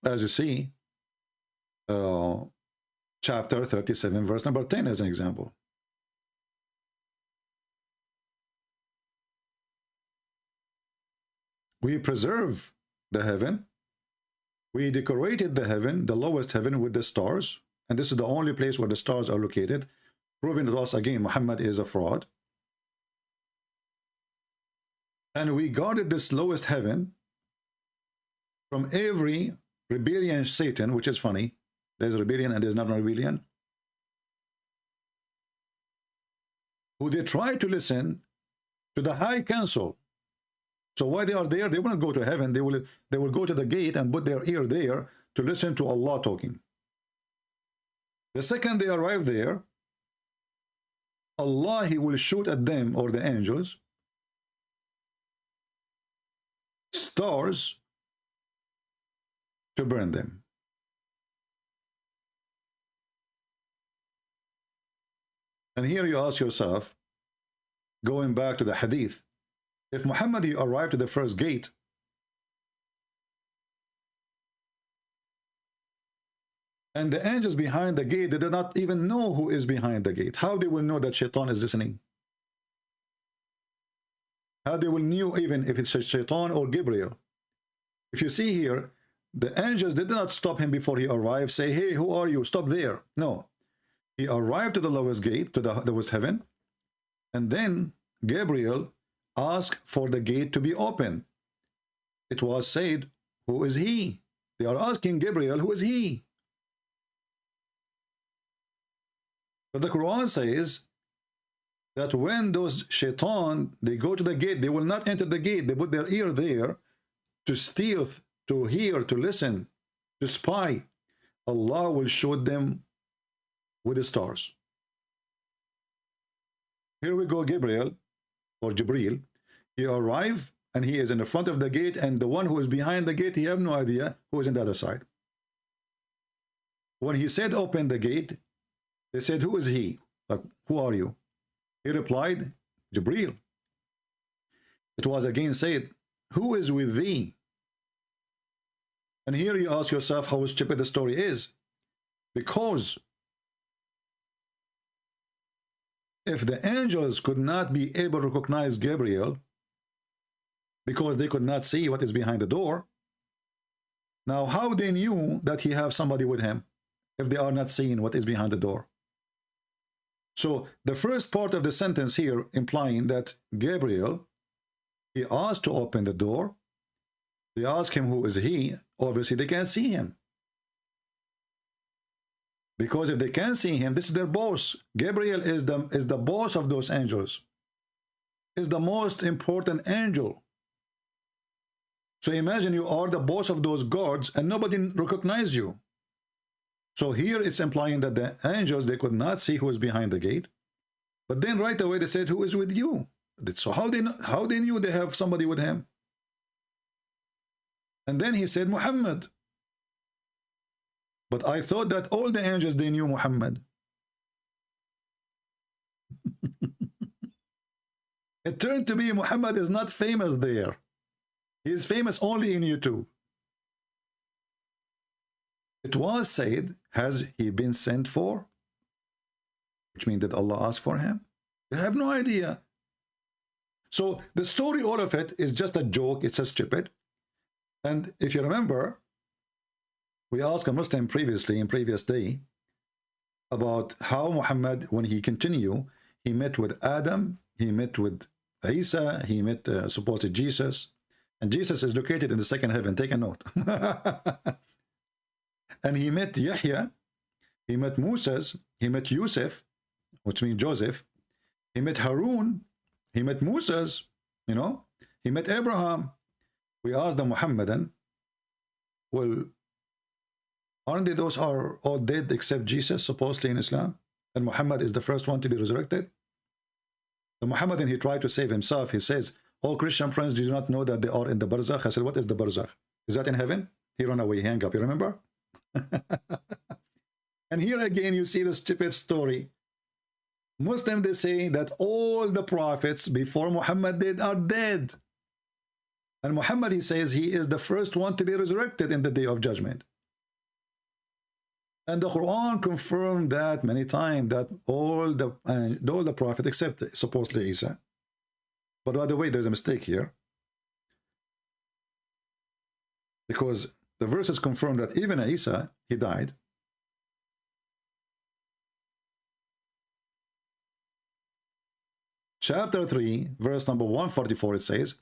As you see, chapter 37, verse number 10 as an example. We preserve the heaven. We decorated the heaven, the lowest heaven, with the stars. And this is the only place where the stars are located, proving to us again Muhammad is a fraud. And we guarded this lowest heaven from every rebellion Satan, which is funny. There's rebellion and there's not a rebellion. Who they try to listen to the high council. So while they are there, they won't go to heaven. They will go to the gate and put their ear there to listen to Allah talking. The second they arrive there, Allah, He will shoot at them, or the angels, stars to burn them. And here you ask yourself, going back to the hadith, if Muhammad, he arrived to the first gate, and the angels behind the gate, they do not even know who is behind the gate. How they will know that shaitan is listening? How they will know even if it's shaitan or Gabriel? If you see here, the angels did not stop him before he arrived, say, hey, who are you? Stop there. No. He arrived to the lowest gate, to the lowest heaven, and then Gabriel asked for the gate to be open. It was said, who is he? They are asking Gabriel, who is he? But the Quran says that when those shaitan, they go to the gate, they will not enter the gate. They put their ear there to steal, to hear, to listen, to spy. Allah will show them with the stars. Here we go, Gabriel, or Jibreel. He arrived and he is in the front of the gate, and the one who is behind the gate, he have no idea who is on the other side. When he said, open the gate, they said, who is he? Like, who are you? He replied, Jibreel. It was again said, who is with thee? And here you ask yourself how stupid the story is. Because if the angels could not be able to recognize Gabriel because they could not see what is behind the door, now how they knew that he have somebody with him if they are not seeing what is behind the door? So the first part of the sentence here implying that Gabriel, he asked to open the door. They ask him who is he. Obviously they can't see him. Because if they can't see him, this is their boss. Gabriel is the boss of those angels. Is the most important angel. So imagine you are the boss of those gods and nobody recognizes you. So here it's implying that the angels, they could not see who was behind the gate. But then right away they said, who is with you? So how they knew they have somebody with him? And then he said, Muhammad. But I thought that all the angels, they knew Muhammad. It turned to be Muhammad is not famous there. He is famous only in YouTube. It was said, has he been sent for? Which means that Allah asked for him? They have no idea. So the story, all of it, is just a joke. It's a stupid. And if you remember, we asked a Muslim previously, in previous day, about how Muhammad, when he continued, he met with Adam, he met with Isa, he met supposed Jesus, and Jesus is located in the second heaven. Take a note. And he met Yahya, he met Moses, he met Yusuf, which means Joseph, he met Harun, he met Moses, you know, he met Abraham. We asked the Muhammadan, well, aren't they those are all dead except Jesus, supposedly in Islam? And Muhammad is the first one to be resurrected? The Muhammadan, he tried to save himself. He says, all Christian friends do not know that they are in the barzakh. I said, what is the barzakh? Is that in heaven? He ran away, hang up, you remember? And here again, you see the stupid story. Muslims, they say that all the prophets before Muhammad did are dead. And Muhammad, he says, he is the first one to be resurrected in the day of judgment. And the Quran confirmed that many times, that all the prophets, except supposedly Isa. But by the way, there's a mistake here. Because the verses confirm that even Isa, he died. Chapter 3, verse number 144, it says,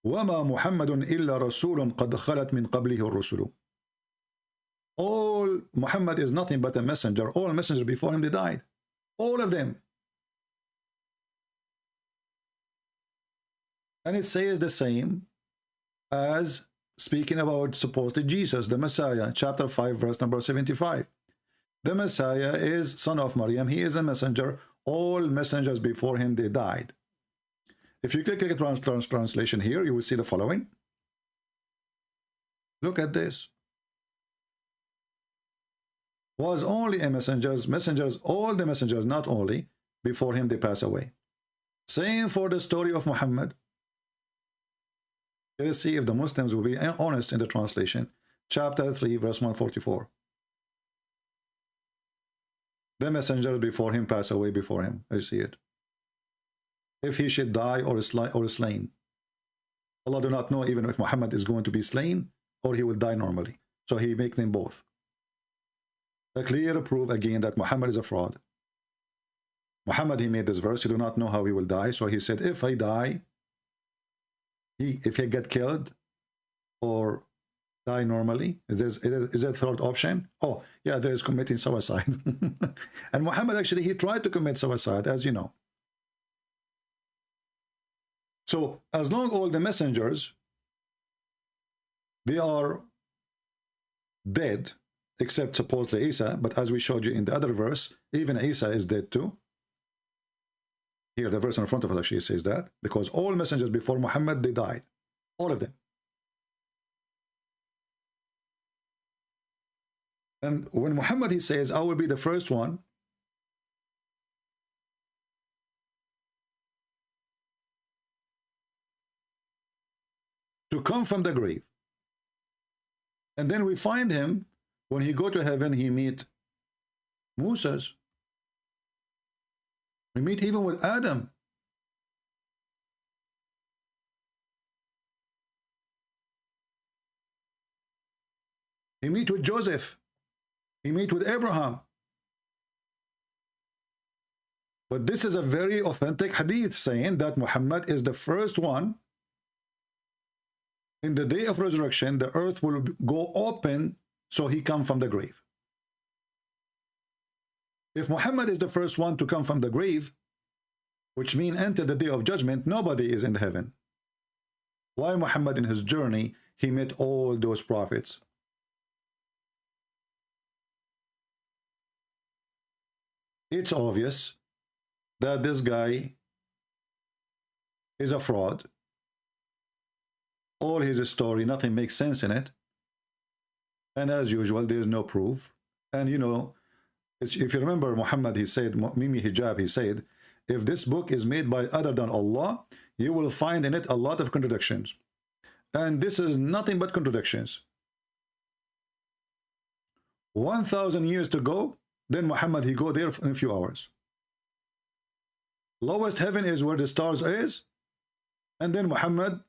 وَمَا مُحَمَّدٌ إِلَّا رَسُولٌ قَدْ خَلَتْ مِنْ قَبْلِهِ الرُّسُلُ. All Muhammad is nothing but a messenger. All messengers before him, they died. All of them. And it says the same as speaking about supposedly Jesus, the Messiah, chapter 5, verse number 75. The Messiah is son of Maryam. He is a messenger. All messengers before him, they died. If you click translation here, you will see the following. Look at this. Was only a messengers, all the messengers, not only, before him they pass away. Same for the story of Muhammad. Let's see if the Muslims will be honest in the translation. Chapter 3, verse 144. The messengers before him pass away before him. I see it. If he should die or slain. Allah do not know even if Muhammad is going to be slain or he will die normally. So he makes them both. A clear proof again that Muhammad is a fraud. Muhammad, he made this verse. He do not know how he will die. So he said, if I die, if he get killed or die normally, is there a third option? Oh, yeah, there is committing suicide. And Muhammad, actually, he tried to commit suicide, as you know. So, as long all the messengers, they are dead, except supposedly Isa, but as we showed you in the other verse, even Isa is dead too. Here, the verse in front of us actually says that, because all messengers before Muhammad, they died. All of them. And when Muhammad, he says, I will be the first one, to come from the grave. And then we find him, when he go to heaven, he meet Moses. We meet even with Adam. He meet with Joseph. He meet with Abraham. But this is a very authentic hadith saying that Muhammad is the first one. In the day of resurrection, the earth will go open, so he come from the grave. If Muhammad is the first one to come from the grave, which means enter the day of judgment, nobody is in heaven. Why Muhammad in his journey, he met all those prophets? it's obvious that this guy is a fraud. All his story, nothing makes sense in it. And as usual, there is no proof. And you know, if you remember Muhammad, he said, Mimi Hijab, he said, if this book is made by other than Allah, you will find in it a lot of contradictions. And this is nothing but contradictions. 1,000 years to go, then Muhammad, he go there in a few hours. Lowest heaven is where the stars is. And then Muhammad,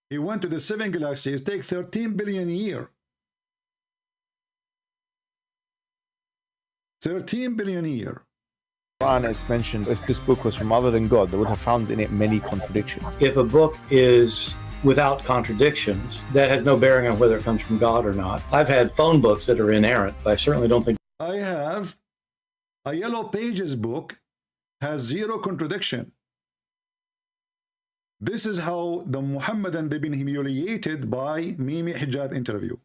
he went to the 7 galaxies, take 13 billion a year. 13 billion a year. Quran is mentioned, if this book was from other than God, they would have found in it many contradictions. If a book is without contradictions, that has no bearing on whether it comes from God or not. I've had phone books that are inerrant, but I certainly don't think. I have a Yellow Pages book, has 0 contradiction. This is how the Muhammadan, they've been humiliated by Mimi Hijab interview.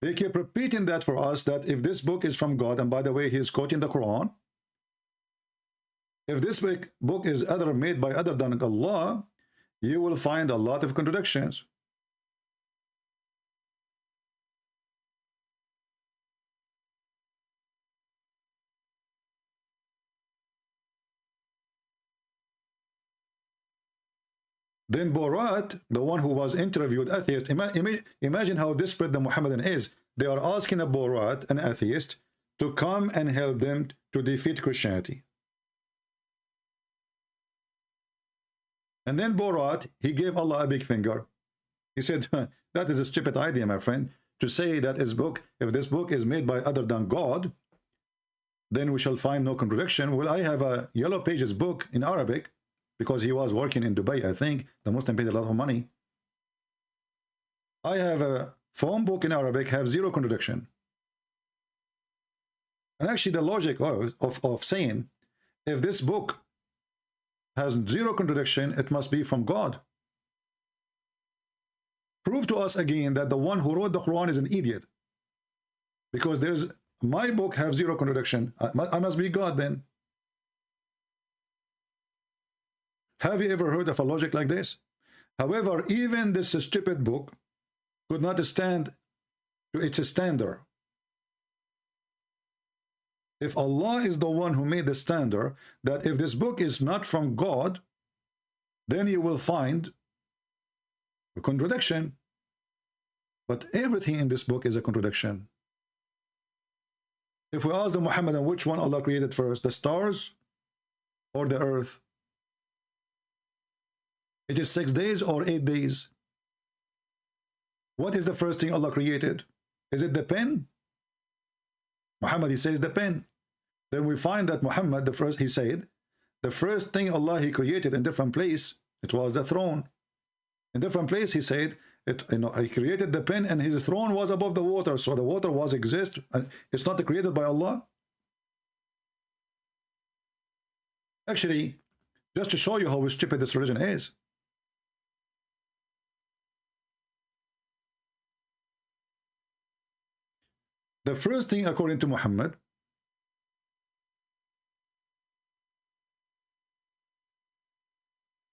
They keep repeating that for us, that if this book is from God, and by the way, he is quoting the Quran, if this book is made by other than Allah, you will find a lot of contradictions. Then Borat, the one who was interviewed, atheist, imagine how desperate the Muhammadan is. They are asking a Borat, an atheist, to come and help them to defeat Christianity. And then Borat, he gave Allah a big finger. He said, that is a stupid idea, my friend, to say that if this book is made by other than God, then we shall find no contradiction. Well, I have a Yellow Pages book in Arabic, because he was working in Dubai, I think. The Muslim paid a lot of money. I have a phone book in Arabic, have 0 contradiction. And actually the logic of saying, if this book has 0 contradiction, it must be from God. Prove to us again that the one who wrote the Quran is an idiot. Because my book have 0 contradiction. I must be God then. Have you ever heard of a logic like this? However, even this stupid book could not stand to its standard. If Allah is the one who made the standard, that if this book is not from God, then you will find a contradiction. But everything in this book is a contradiction. If we ask the Muhammadan which one Allah created first, the stars or the earth, it is 6 days or 8 days. What is the first thing Allah created? Is it the pen? Muhammad, he says the pen. Then we find that Muhammad, he said, the first thing Allah, he created in different place, it was the throne. In different place, he said, he created the pen and his throne was above the water. So the water was exist, and it's not created by Allah. Actually, just to show you how stupid this religion is, the first thing, according to Muhammad,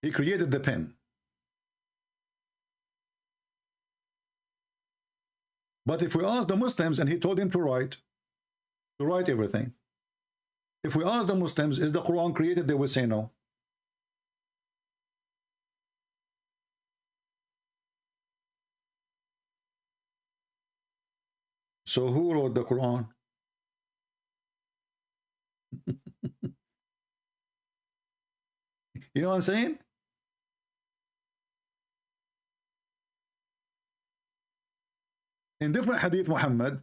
he created the pen. But if we ask the Muslims, and he told them to write everything. If we ask the Muslims, is the Quran created? They will say no. So who wrote the Quran? You know what I'm saying? In different hadith, Muhammad,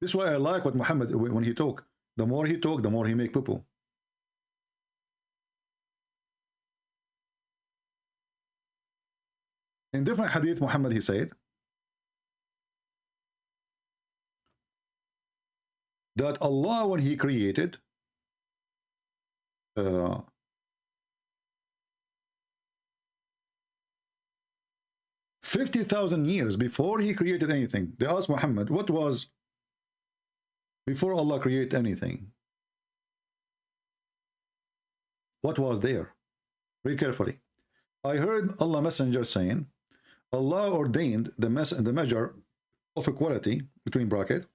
this is why I like what Muhammad, when he talk, the more he talk, the more he make poo-poo. In different hadith, Muhammad, he said that Allah, when he created 50,000 years before he created anything, they asked Muhammad, what was Before Allah create anything, what was there? Read carefully. I heard Allah Messenger saying, Allah ordained the measure of equality, between bracket,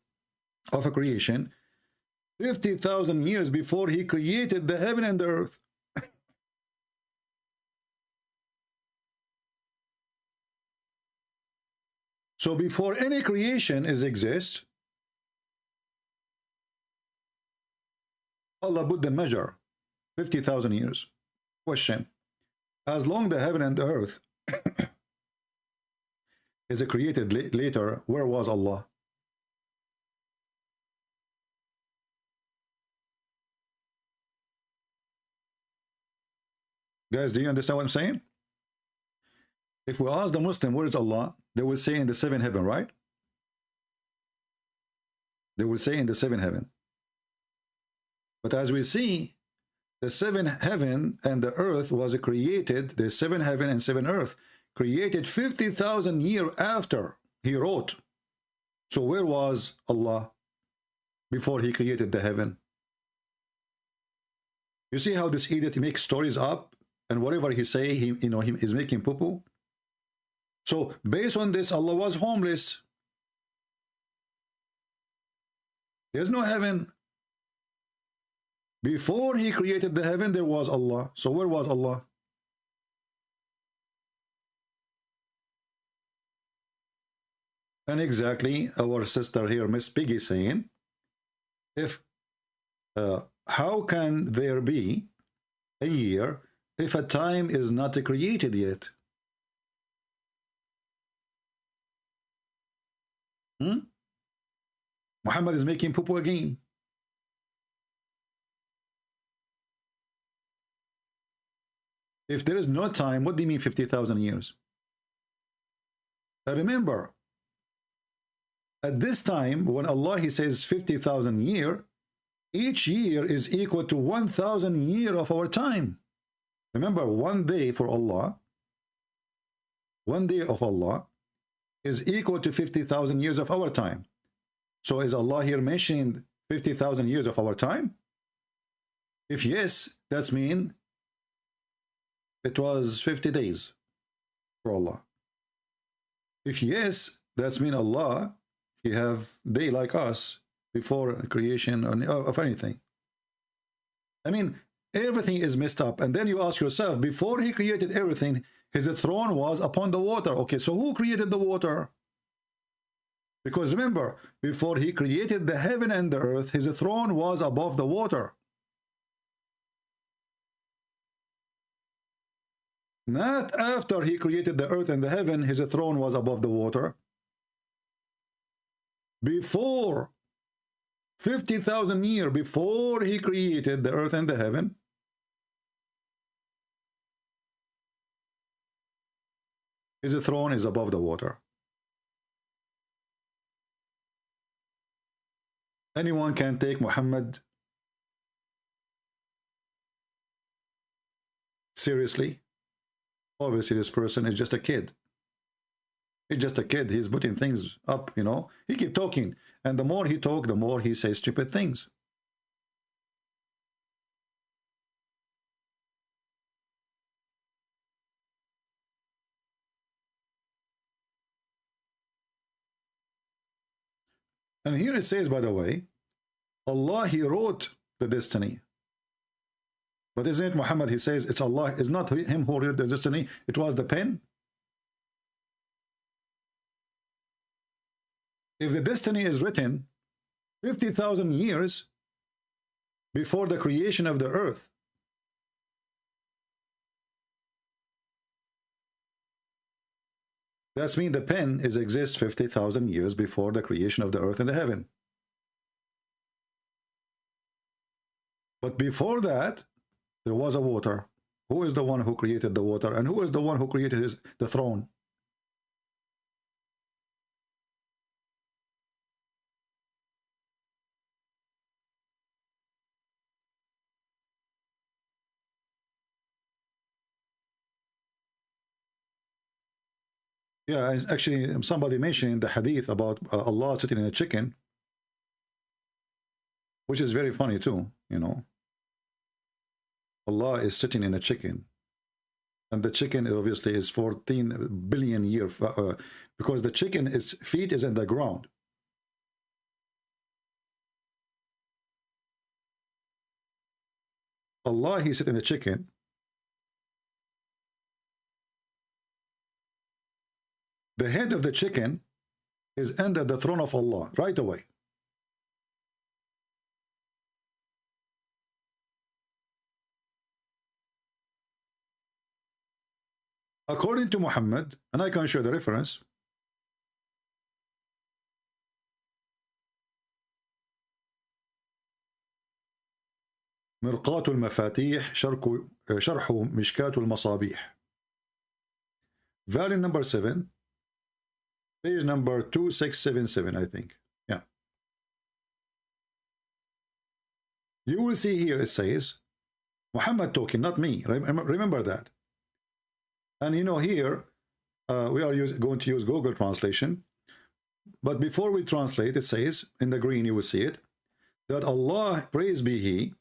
of a creation 50,000 years before he created the heaven and the earth. So before any creation exists, Allah put the measure 50,000 years. Question: as long the heaven and the earth is created later, where was Allah? Guys, do you understand what I'm saying? If we ask the Muslim, where is Allah? They will say in the seventh heaven, right? They will say in the seventh heaven. But as we see, the seventh heaven and the earth was created, the seventh heaven and seventh earth, created 50,000 years after he wrote. So where was Allah before he created the heaven? You see how this idiot makes stories up, and whatever he say, he is making poo-poo. So based on this, Allah was homeless. There's no heaven. Before he created the heaven, there was Allah. So where was Allah? And exactly our sister here, Miss Piggy, saying, if how can there be a year if a time is not created yet? Muhammad is making poo-poo again. If there is no time, what do you mean 50,000 years? Remember, at this time, when Allah he says 50,000 year, each year is equal to 1,000 year of our time. Remember, one day for Allah, one day of Allah is equal to 50,000 years of our time. So is Allah here mentioning 50,000 years of our time? If yes, that's mean it was 50 days for Allah. If yes, that's mean Allah, he have day like us before creation of anything. I mean, everything is messed up. And then you ask yourself, before he created everything, his throne was upon the water. Okay, so who created the water? Because remember, before he created the heaven and the earth, his throne was above the water. Not after he created the earth and the heaven, his throne was above the water. Before 50,000 years before he created the earth and the heaven, his throne is above the water. Anyone can take Muhammad seriously? Obviously, this person is just a kid. He's just a kid. He's putting things up, you know. He keep talking. And the more he talk, the more he says stupid things. And here it says, by the way, Allah, he wrote the destiny. But isn't it Muhammad, he says, it's Allah, it's not him who wrote the destiny, it was the pen. If the destiny is written 50,000 years before the creation of the earth, that's mean the pen exists 50,000 years before the creation of the earth and the heaven. But before that, there was a water. Who is the one who created the water? And who is the one who created the throne? Yeah, actually, somebody mentioned the hadith about Allah sitting in a chicken. which is very funny too, you know. Allah is sitting in a chicken, and the chicken obviously is 14 billion years, because the chicken is feet is in the ground. Allah, he sitting in a chicken. The head of the chicken is under the throne of Allah right away. According to Muhammad, and I can show the reference, مرقاة المفاتيح شرح مشكاة المصابيح, volume number 7, page number 2677, I think. Yeah. You will see here it says, Muhammad talking, not me. Remember that. And you know, here we are going to use Google translation. But before we translate, it says, in the green you will see it, that Allah, praise be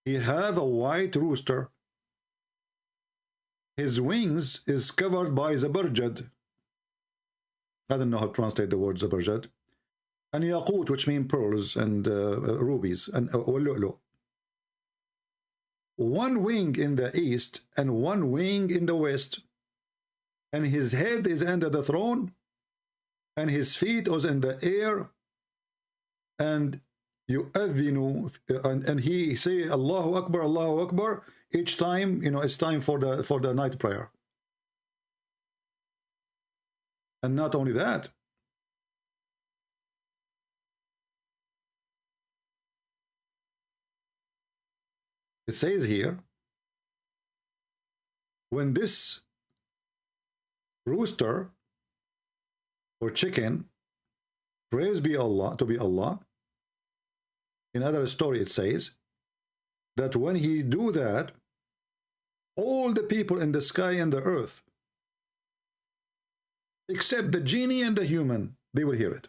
He have a white rooster. His wings is covered by zabarjad. I don't know how to translate the word zabarjad. And yaqut, which mean pearls and rubies, and lu'lu. One wing in the east and one wing in the west. And his head is under the throne, and his feet is in the air, and yu'adhinu, and he say Allahu Akbar each time, you know, it's time for the night prayer. And not only that, it says here, when this rooster or chicken, praise be Allah, to be Allah, in another story it says that when he do that, all the people in the sky and the earth, except the genie and the human, they will hear it.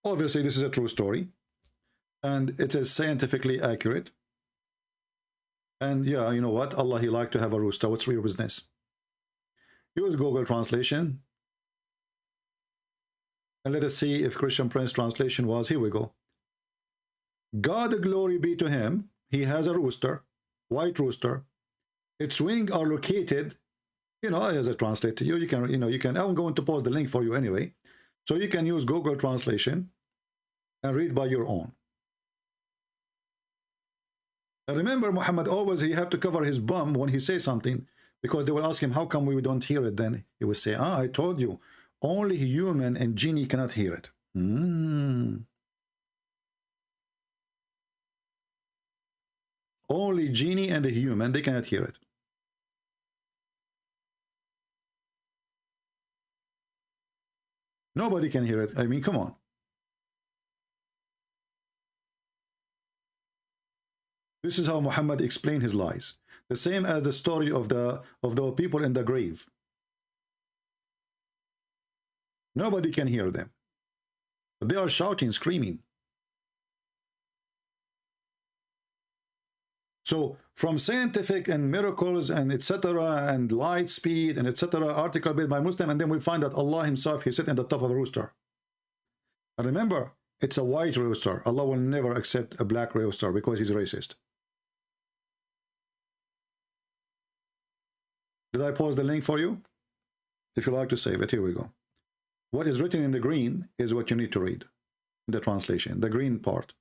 Obviously this is a true story, and it is scientifically accurate. And yeah, you know what? Allah, he like to have a rooster. What's your business? Use Google translation. And let us see if Christian Prince translation was. Here we go. God, glory be to him. He has a rooster, white rooster. Its wings are located, you know, as I translate to you, you can, I'm going to post the link for you anyway. So you can use Google translation and read by your own. And remember, Muhammad always, he have to cover his bum when he says something, because they will ask him, how come we don't hear it? Then he will say, I told you, only human and genie cannot hear it. Only genie and a human, they cannot hear it. Nobody can hear it. I mean, come on. This is how Muhammad explained his lies. The same as the story of the people in the grave. Nobody can hear them. But they are shouting, screaming. So from scientific and miracles and etc. and light speed and etc. article made by Muslim, and then we find that Allah himself, he sit in the top of a rooster. And remember, it's a white rooster. Allah will never accept a black rooster because he's racist. Did I post the link for you? If you like to save it, here we go. What is written in the green is what you need to read in the translation, the green part.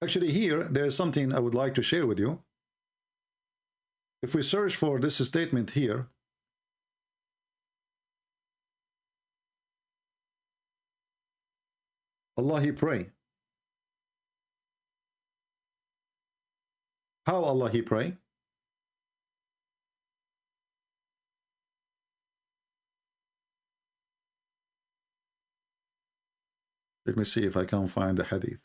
Actually, here, there is something I would like to share with you. If we search for this statement here, Allah, he pray. How Allah, he pray? Let me see if I can find the hadith.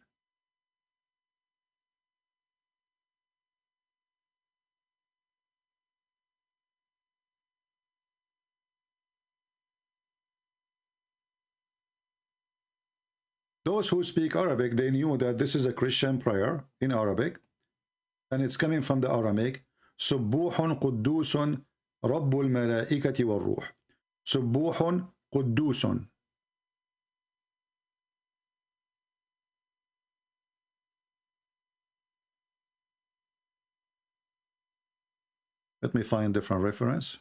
Those who speak Arabic, they knew that this is a Christian prayer in Arabic, and it's coming from the Aramaic. سبوح قدوس رب الملائكة والروح. سبوح قدوس. Let me find different reference.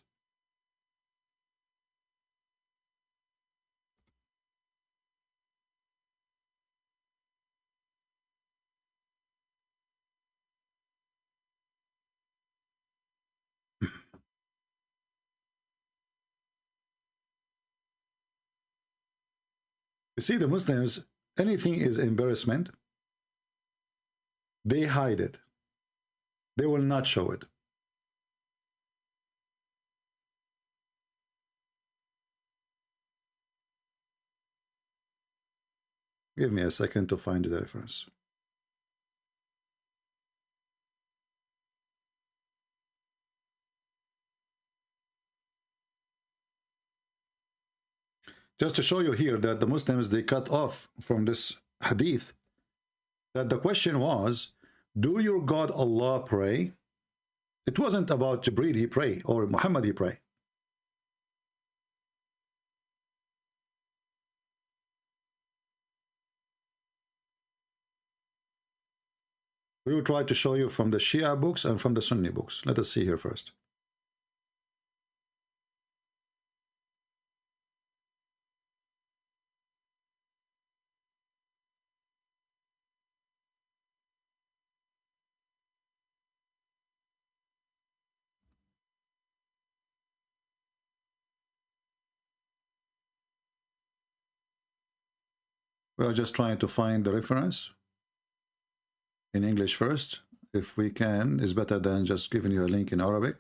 You see, the Muslims, anything is embarrassment, they hide it. They will not show it. Give me a second to find the reference. Just to show you here that the Muslims, they cut off from this hadith, that the question was, do your God Allah pray? It wasn't about Jibreel he pray or Muhammad he pray. We will try to show you from the Shia books and from the Sunni books. Let us see here first. We are just trying to find the reference in English first. If we can, it's better than just giving you a link in Arabic.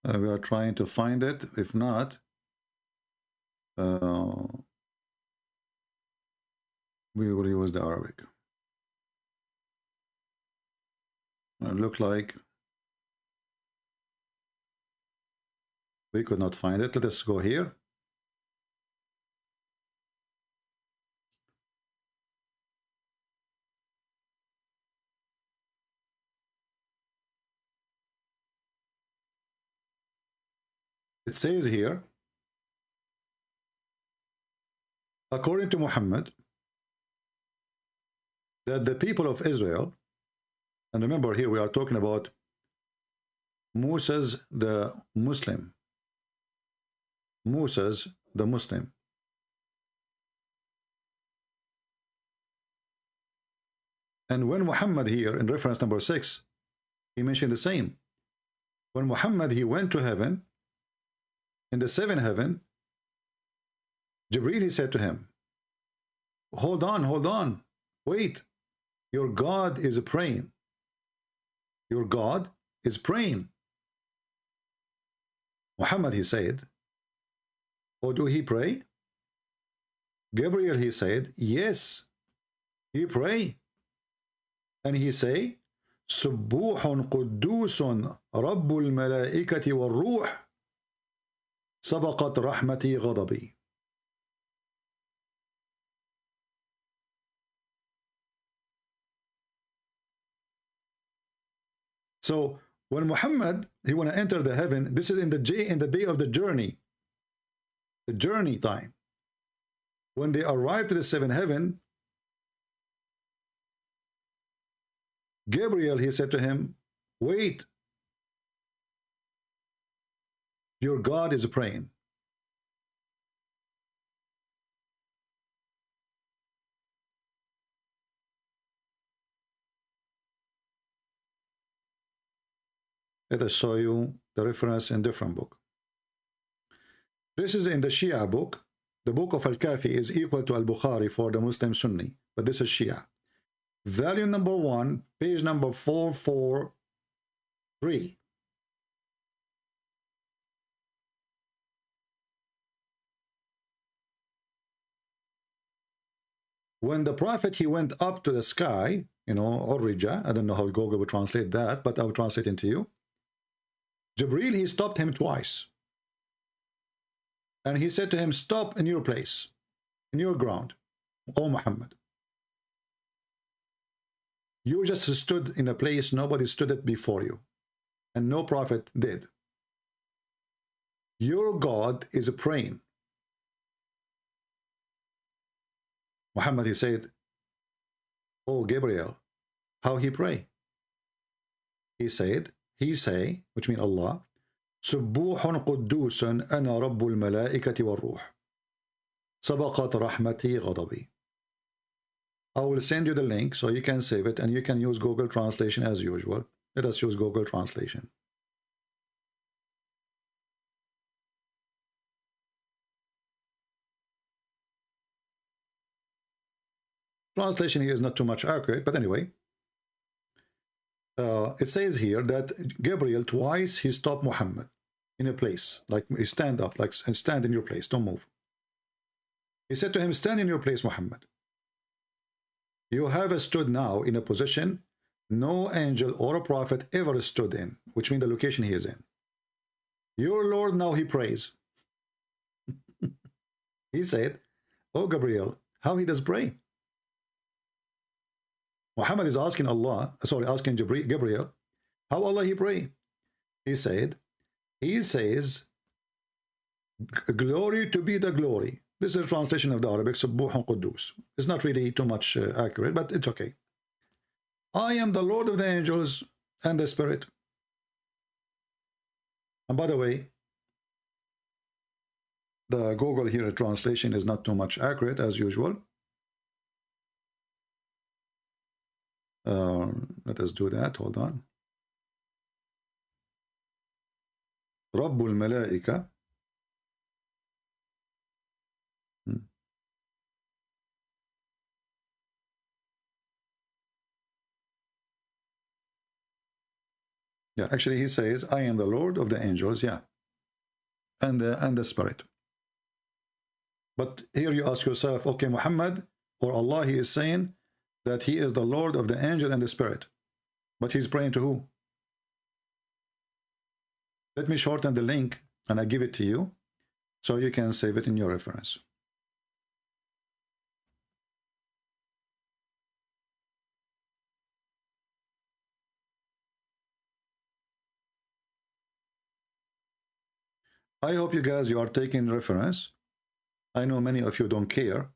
We are trying to find it. If not, we will use the Arabic. It look like we could not find it. Let us go here. It says here, according to Muhammad, that the people of Israel, and remember here we are talking about Moses the Muslim. Moses the Muslim. And when Muhammad here in reference number 6, he mentioned the same. When Muhammad, he went to heaven, in the 7th heaven, Jibreel, he said to him, hold on, wait, your God is praying. Your God is praying. Muhammad, he said, oh, do he pray? Gabriel, he said, yes, he pray. And he say, سبوح قدوس رب الملائكة والروح سبقت رحمتي غضبي. So when Muhammad, he want to enter the heaven, this is in the day of the journey time. When they arrive to the 7th heaven, Gabriel, he said to him, wait, your God is praying. Let us show you the reference in different book. This is in the Shia book. The book of Al-Kafi is equal to Al-Bukhari for the Muslim Sunni, but this is Shia. Volume number 1, page number 443. When the Prophet, he went up to the sky, Urija, I don't know how Google would translate that, but I'll translate it to you. Jibreel, he stopped him twice. And he said to him, stop in your place, in your ground, O Muhammad. You just stood in a place nobody stood it before you, and no prophet did. Your God is praying. Muhammad, he said, oh Gabriel, how he pray? He said, which means Allah, سبوح قدوس أنا رب الملائكة والروح سبقت رحمتي غضبي. I will send you the link so you can save it and you can use Google Translation as usual. Let us use Google Translation. Translation here is not too much accurate, but anyway. It says here that Gabriel twice he stopped Muhammad in a place, like he stand up, like and stand in your place, don't move. He said to him, stand in your place, Muhammad. You have stood now in a position no angel or a prophet ever stood in, which means the location he is in. Your Lord now he prays. He said, oh Gabriel, how he does pray? Muhammad is asking asking Gabriel, how Allah he pray? He said, he says, glory to be the glory. This is a translation of the Arabic, Subbuhun Quddus. It's not really too much accurate, but it's okay. I am the Lord of the angels and the Spirit. And by the way, the Google here translation is not too much accurate as usual. Let us do that. Hold on. Rabbul Malaika. Yeah, actually he says, I am the Lord of the angels, yeah. And the Spirit. But here you ask yourself, okay, Muhammad or Allah, he is saying that he is the Lord of the angel and the Spirit. But he's praying to who? Let me shorten the link and I give it to you so you can save it in your reference. I hope you guys, you are taking reference. I know many of you don't care.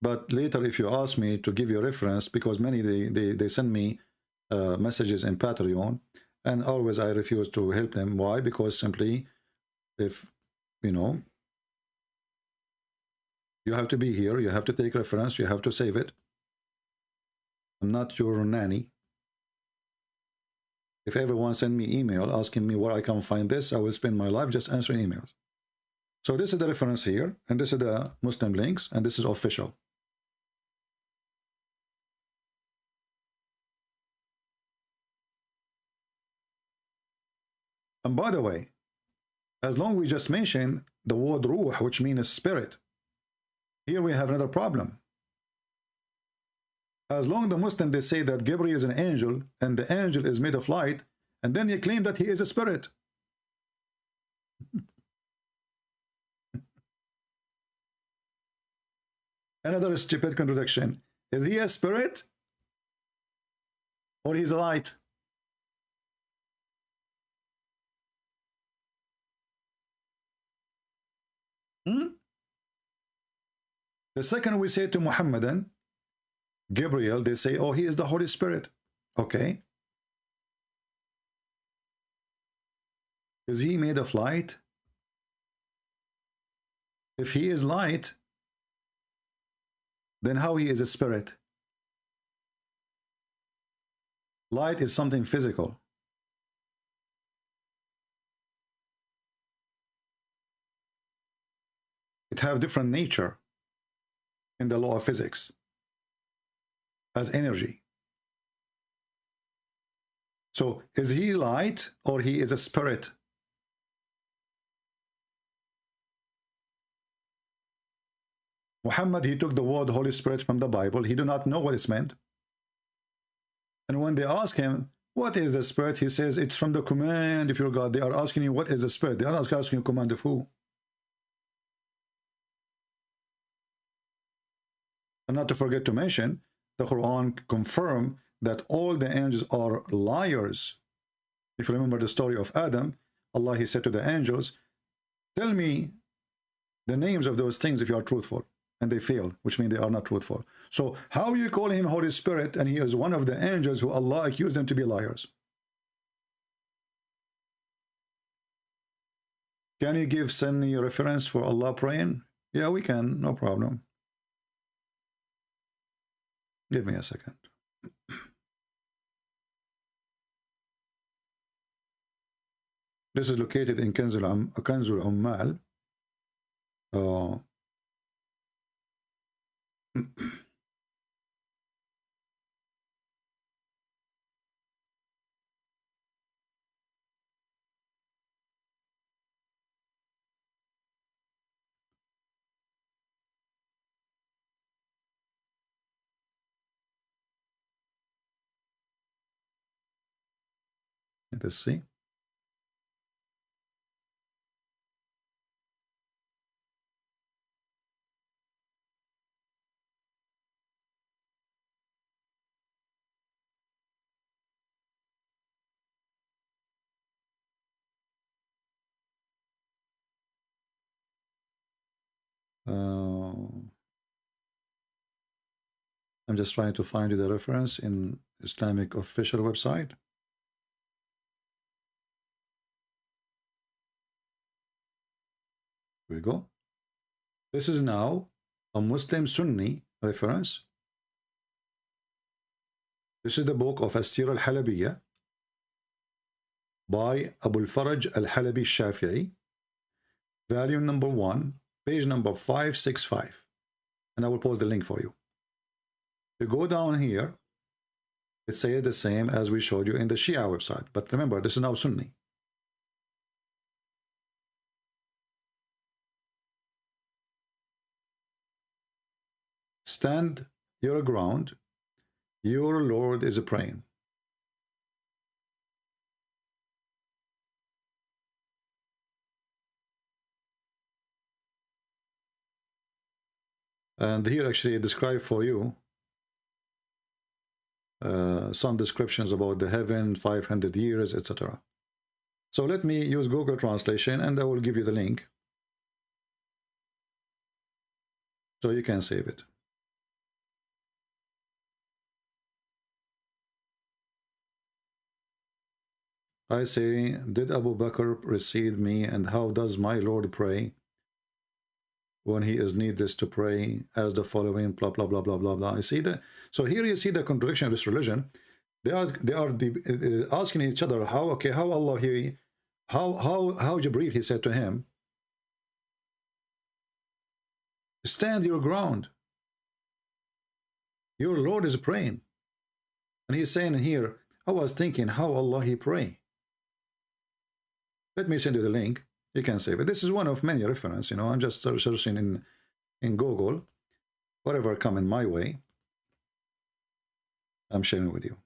But later, if you ask me to give you a reference, because many, they send me messages in Patreon, and always I refuse to help them. Why? Because simply, if, you have to be here, you have to take reference, you have to save it. I'm not your nanny. If everyone send me email asking me where I can find this, I will spend my life just answering emails. So this is the reference here, and this is the Muslim links, and this is official. And by the way, as long as we just mention the word ruh, which means spirit, here we have another problem. As long as the Muslim, they say that Gabriel is an angel, and the angel is made of light, and then you claim that he is a spirit. Another stupid contradiction. Is he a spirit? Or he's a light? The second we say to Muhammadan, Gabriel, they say, oh, he is the Holy Spirit. Okay. Is he made of light? If he is light, then how he is a spirit? Light is something physical. It have different nature in the law of physics as energy. So is he light or he is a spirit? Muhammad, he took the word Holy Spirit from the Bible. He did not know what it's meant. And when they ask him, what is the Spirit? He says, it's from the command of your God. They are asking you, what is the Spirit? They are not asking you, command of who? And not to forget to mention, the Quran confirmed that all the angels are liars. If you remember the story of Adam, Allah, he said to the angels, tell me the names of those things if you are truthful. And they fail, which means they are not truthful. So how you call him Holy Spirit and he is one of the angels who Allah accused them to be liars? Can you give Sunni a reference for Allah praying? Yeah, we can, no problem. Give me a second. This is located in Kanzul Ummal. Let's see. I'm just trying to find you the reference in Islamic official website. Here we go. This is now a Muslim Sunni reference. This is the book of As-Sira al-Halabiyya by Abu al-Faraj al-Halabi Shafi'i, volume number 1, page number 565. And I will post the link for you. You go down here, it says the same as we showed you in the Shia website. But remember, this is now Sunni. Stand your ground. Your Lord is praying. And here actually I describe for you some descriptions about the heaven, 500 years, etc. So let me use Google Translation and I will give you the link so you can save it. I say, did Abu Bakr precede me, and how does my Lord pray when he is needless to pray as the following, blah, blah, blah, blah, blah, blah. You see that? So here you see the contradiction of this religion. They are asking each other, how Allah, how Jibreel, he said to him, stand your ground. Your Lord is praying. And he's saying here, I was thinking how Allah he pray. Let me send you the link. You can save it. This is one of many references, you know. I'm just searching in Google. Whatever come in my way, I'm sharing with you.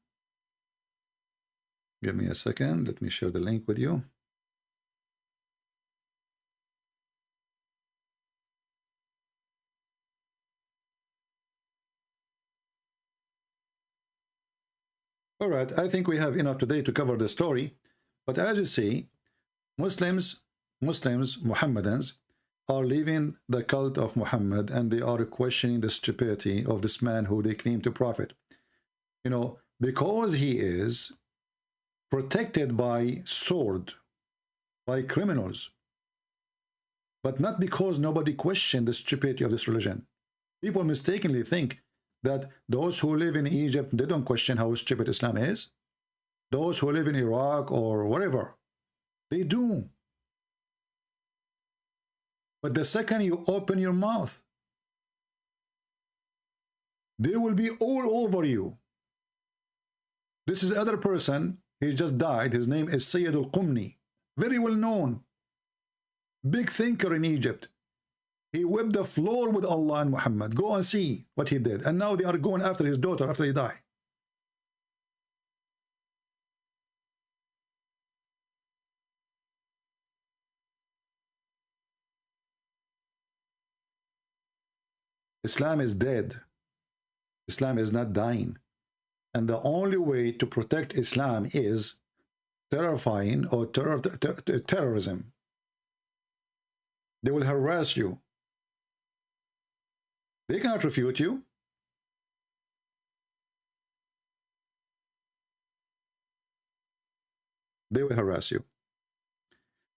Give me a second. Let me share the link with you. All right. I think we have enough today to cover the story. But as you see, Muslims, Muhammadans, are leaving the cult of Muhammad and they are questioning the stupidity of this man who they claim to prophet. You know, because he is protected by sword, by criminals, but not because nobody questioned the stupidity of this religion. People mistakenly think that those who live in Egypt, they don't question how stupid Islam is. Those who live in Iraq or whatever, they do. But the second you open your mouth, they will be all over you. This is other person. He just died. His name is Sayyid al-Qumni. Very well known. Big thinker in Egypt. He whipped the floor with Allah and Muhammad. Go and see what he did. And now they are going after his daughter after he died. Islam is dead. Islam is not dying. And the only way to protect Islam is terrifying or terrorism. They will harass you. They cannot refute you. They will harass you.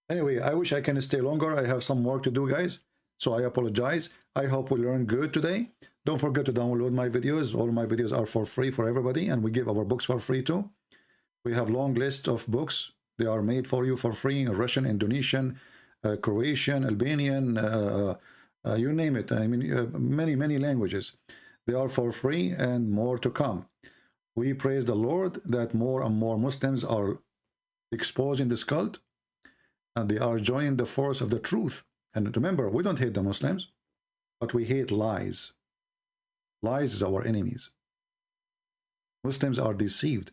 Anyway, I wish I can stay longer. I have some work to do, guys. So I apologize. I hope we learned good today. Don't forget to download my videos. All my videos are for free for everybody, and we give our books for free too. We have long list of books. They are made for you for free in Russian, Indonesian, Croatian, Albanian, you name it. I mean, many languages. They are for free and more to come. We praise the Lord that more and more Muslims are exposing this cult, and they are joining the force of the truth. And remember, we don't hate the Muslims, but we hate lies. Lies is our enemies. Muslims are deceived.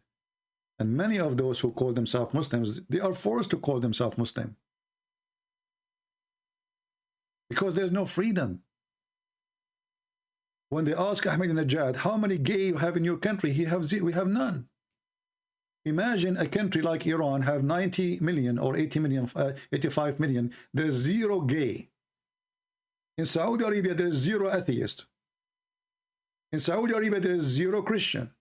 And many of those who call themselves Muslims, they are forced to call themselves Muslim. Because there's no freedom. When they ask Ahmadinejad, how many gay you have in your country? We have none. Imagine a country like Iran have 90 million or 80 million, 85 million. There's zero gay. In Saudi Arabia, there is zero atheist. In Saudi Arabia, there is zero Christian.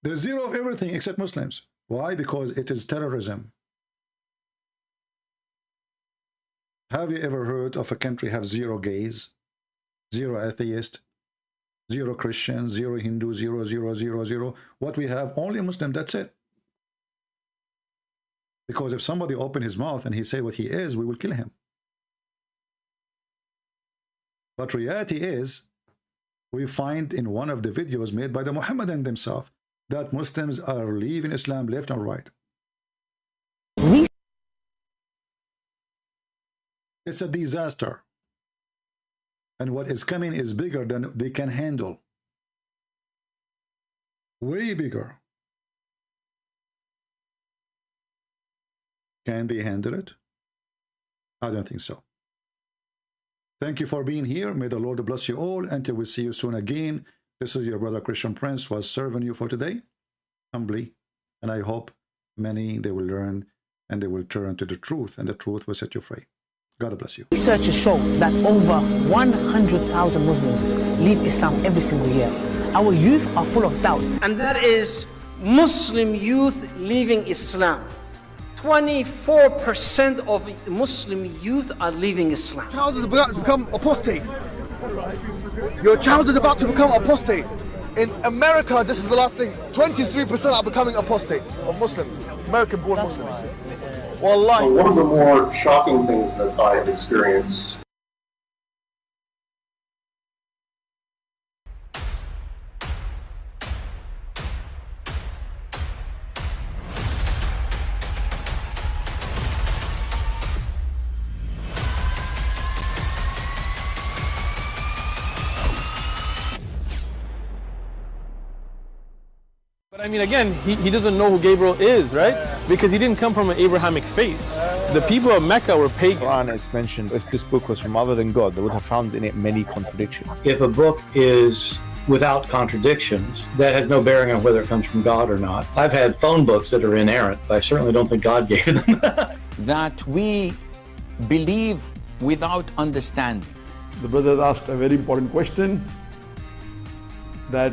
There's zero of everything except Muslims. Why? Because it is terrorism. Have you ever heard of a country have zero gays, zero atheists, zero Christians, zero Hindu, zero? What we have, only a Muslim, that's it. Because if somebody open his mouth and he say what he is, we will kill him. But reality is, we find in one of the videos made by the Muhammadan themselves that Muslims are leaving Islam left and right. It's a disaster. And what is coming is bigger than they can handle. Way bigger. Can they handle it? I don't think so. Thank you for being here. May the Lord bless you all. Until we see you soon again. This is your brother Christian Prince was serving you for today, humbly. And I hope many, they will learn and they will turn to the truth, and the truth will set you free. God bless you. Researchers show that over 100,000 Muslims leave Islam every single year. Our youth are full of doubts. And that is Muslim youth leaving Islam. 24% of Muslim youth are leaving Islam. Your child is about to become apostate. Your child is about to become apostate. In America, this is the last thing. 23% are becoming apostates of Muslims, American-born Muslims. Wallahi. One of the more shocking things that I have experienced I mean, again, he doesn't know who Gabriel is, right? Because he didn't come from an Abrahamic faith. The people of Mecca were pagan. Quran is mentioned, if this book was from other than God, they would have found in it many contradictions. If a book is without contradictions, that has no bearing on whether it comes from God or not. I've had phone books that are inerrant, but I certainly don't think God gave them. That we believe without understanding. The brother asked a very important question, that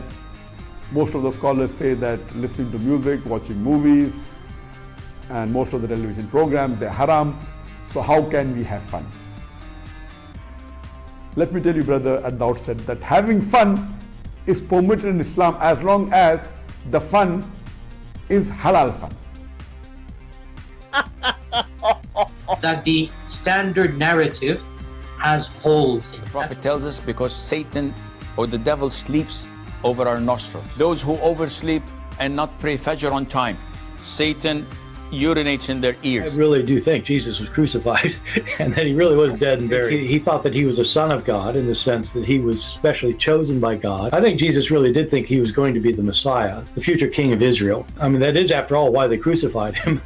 most of the scholars say that listening to music, watching movies, and most of the television programs, they're haram. So how can we have fun? Let me tell you, brother, at the outset, that having fun is permitted in Islam as long as the fun is halal fun. that the standard narrative has holes in it. The Prophet tells us because Satan or the devil sleeps over our nostrils. Those who oversleep and not pray Fajr on time, Satan urinates in their ears. I really do think Jesus was crucified and that he really was dead and buried. He thought that he was a son of God in the sense that he was specially chosen by God. I think Jesus really did think he was going to be the Messiah, the future king of Israel. I mean, that is, after all, why they crucified him.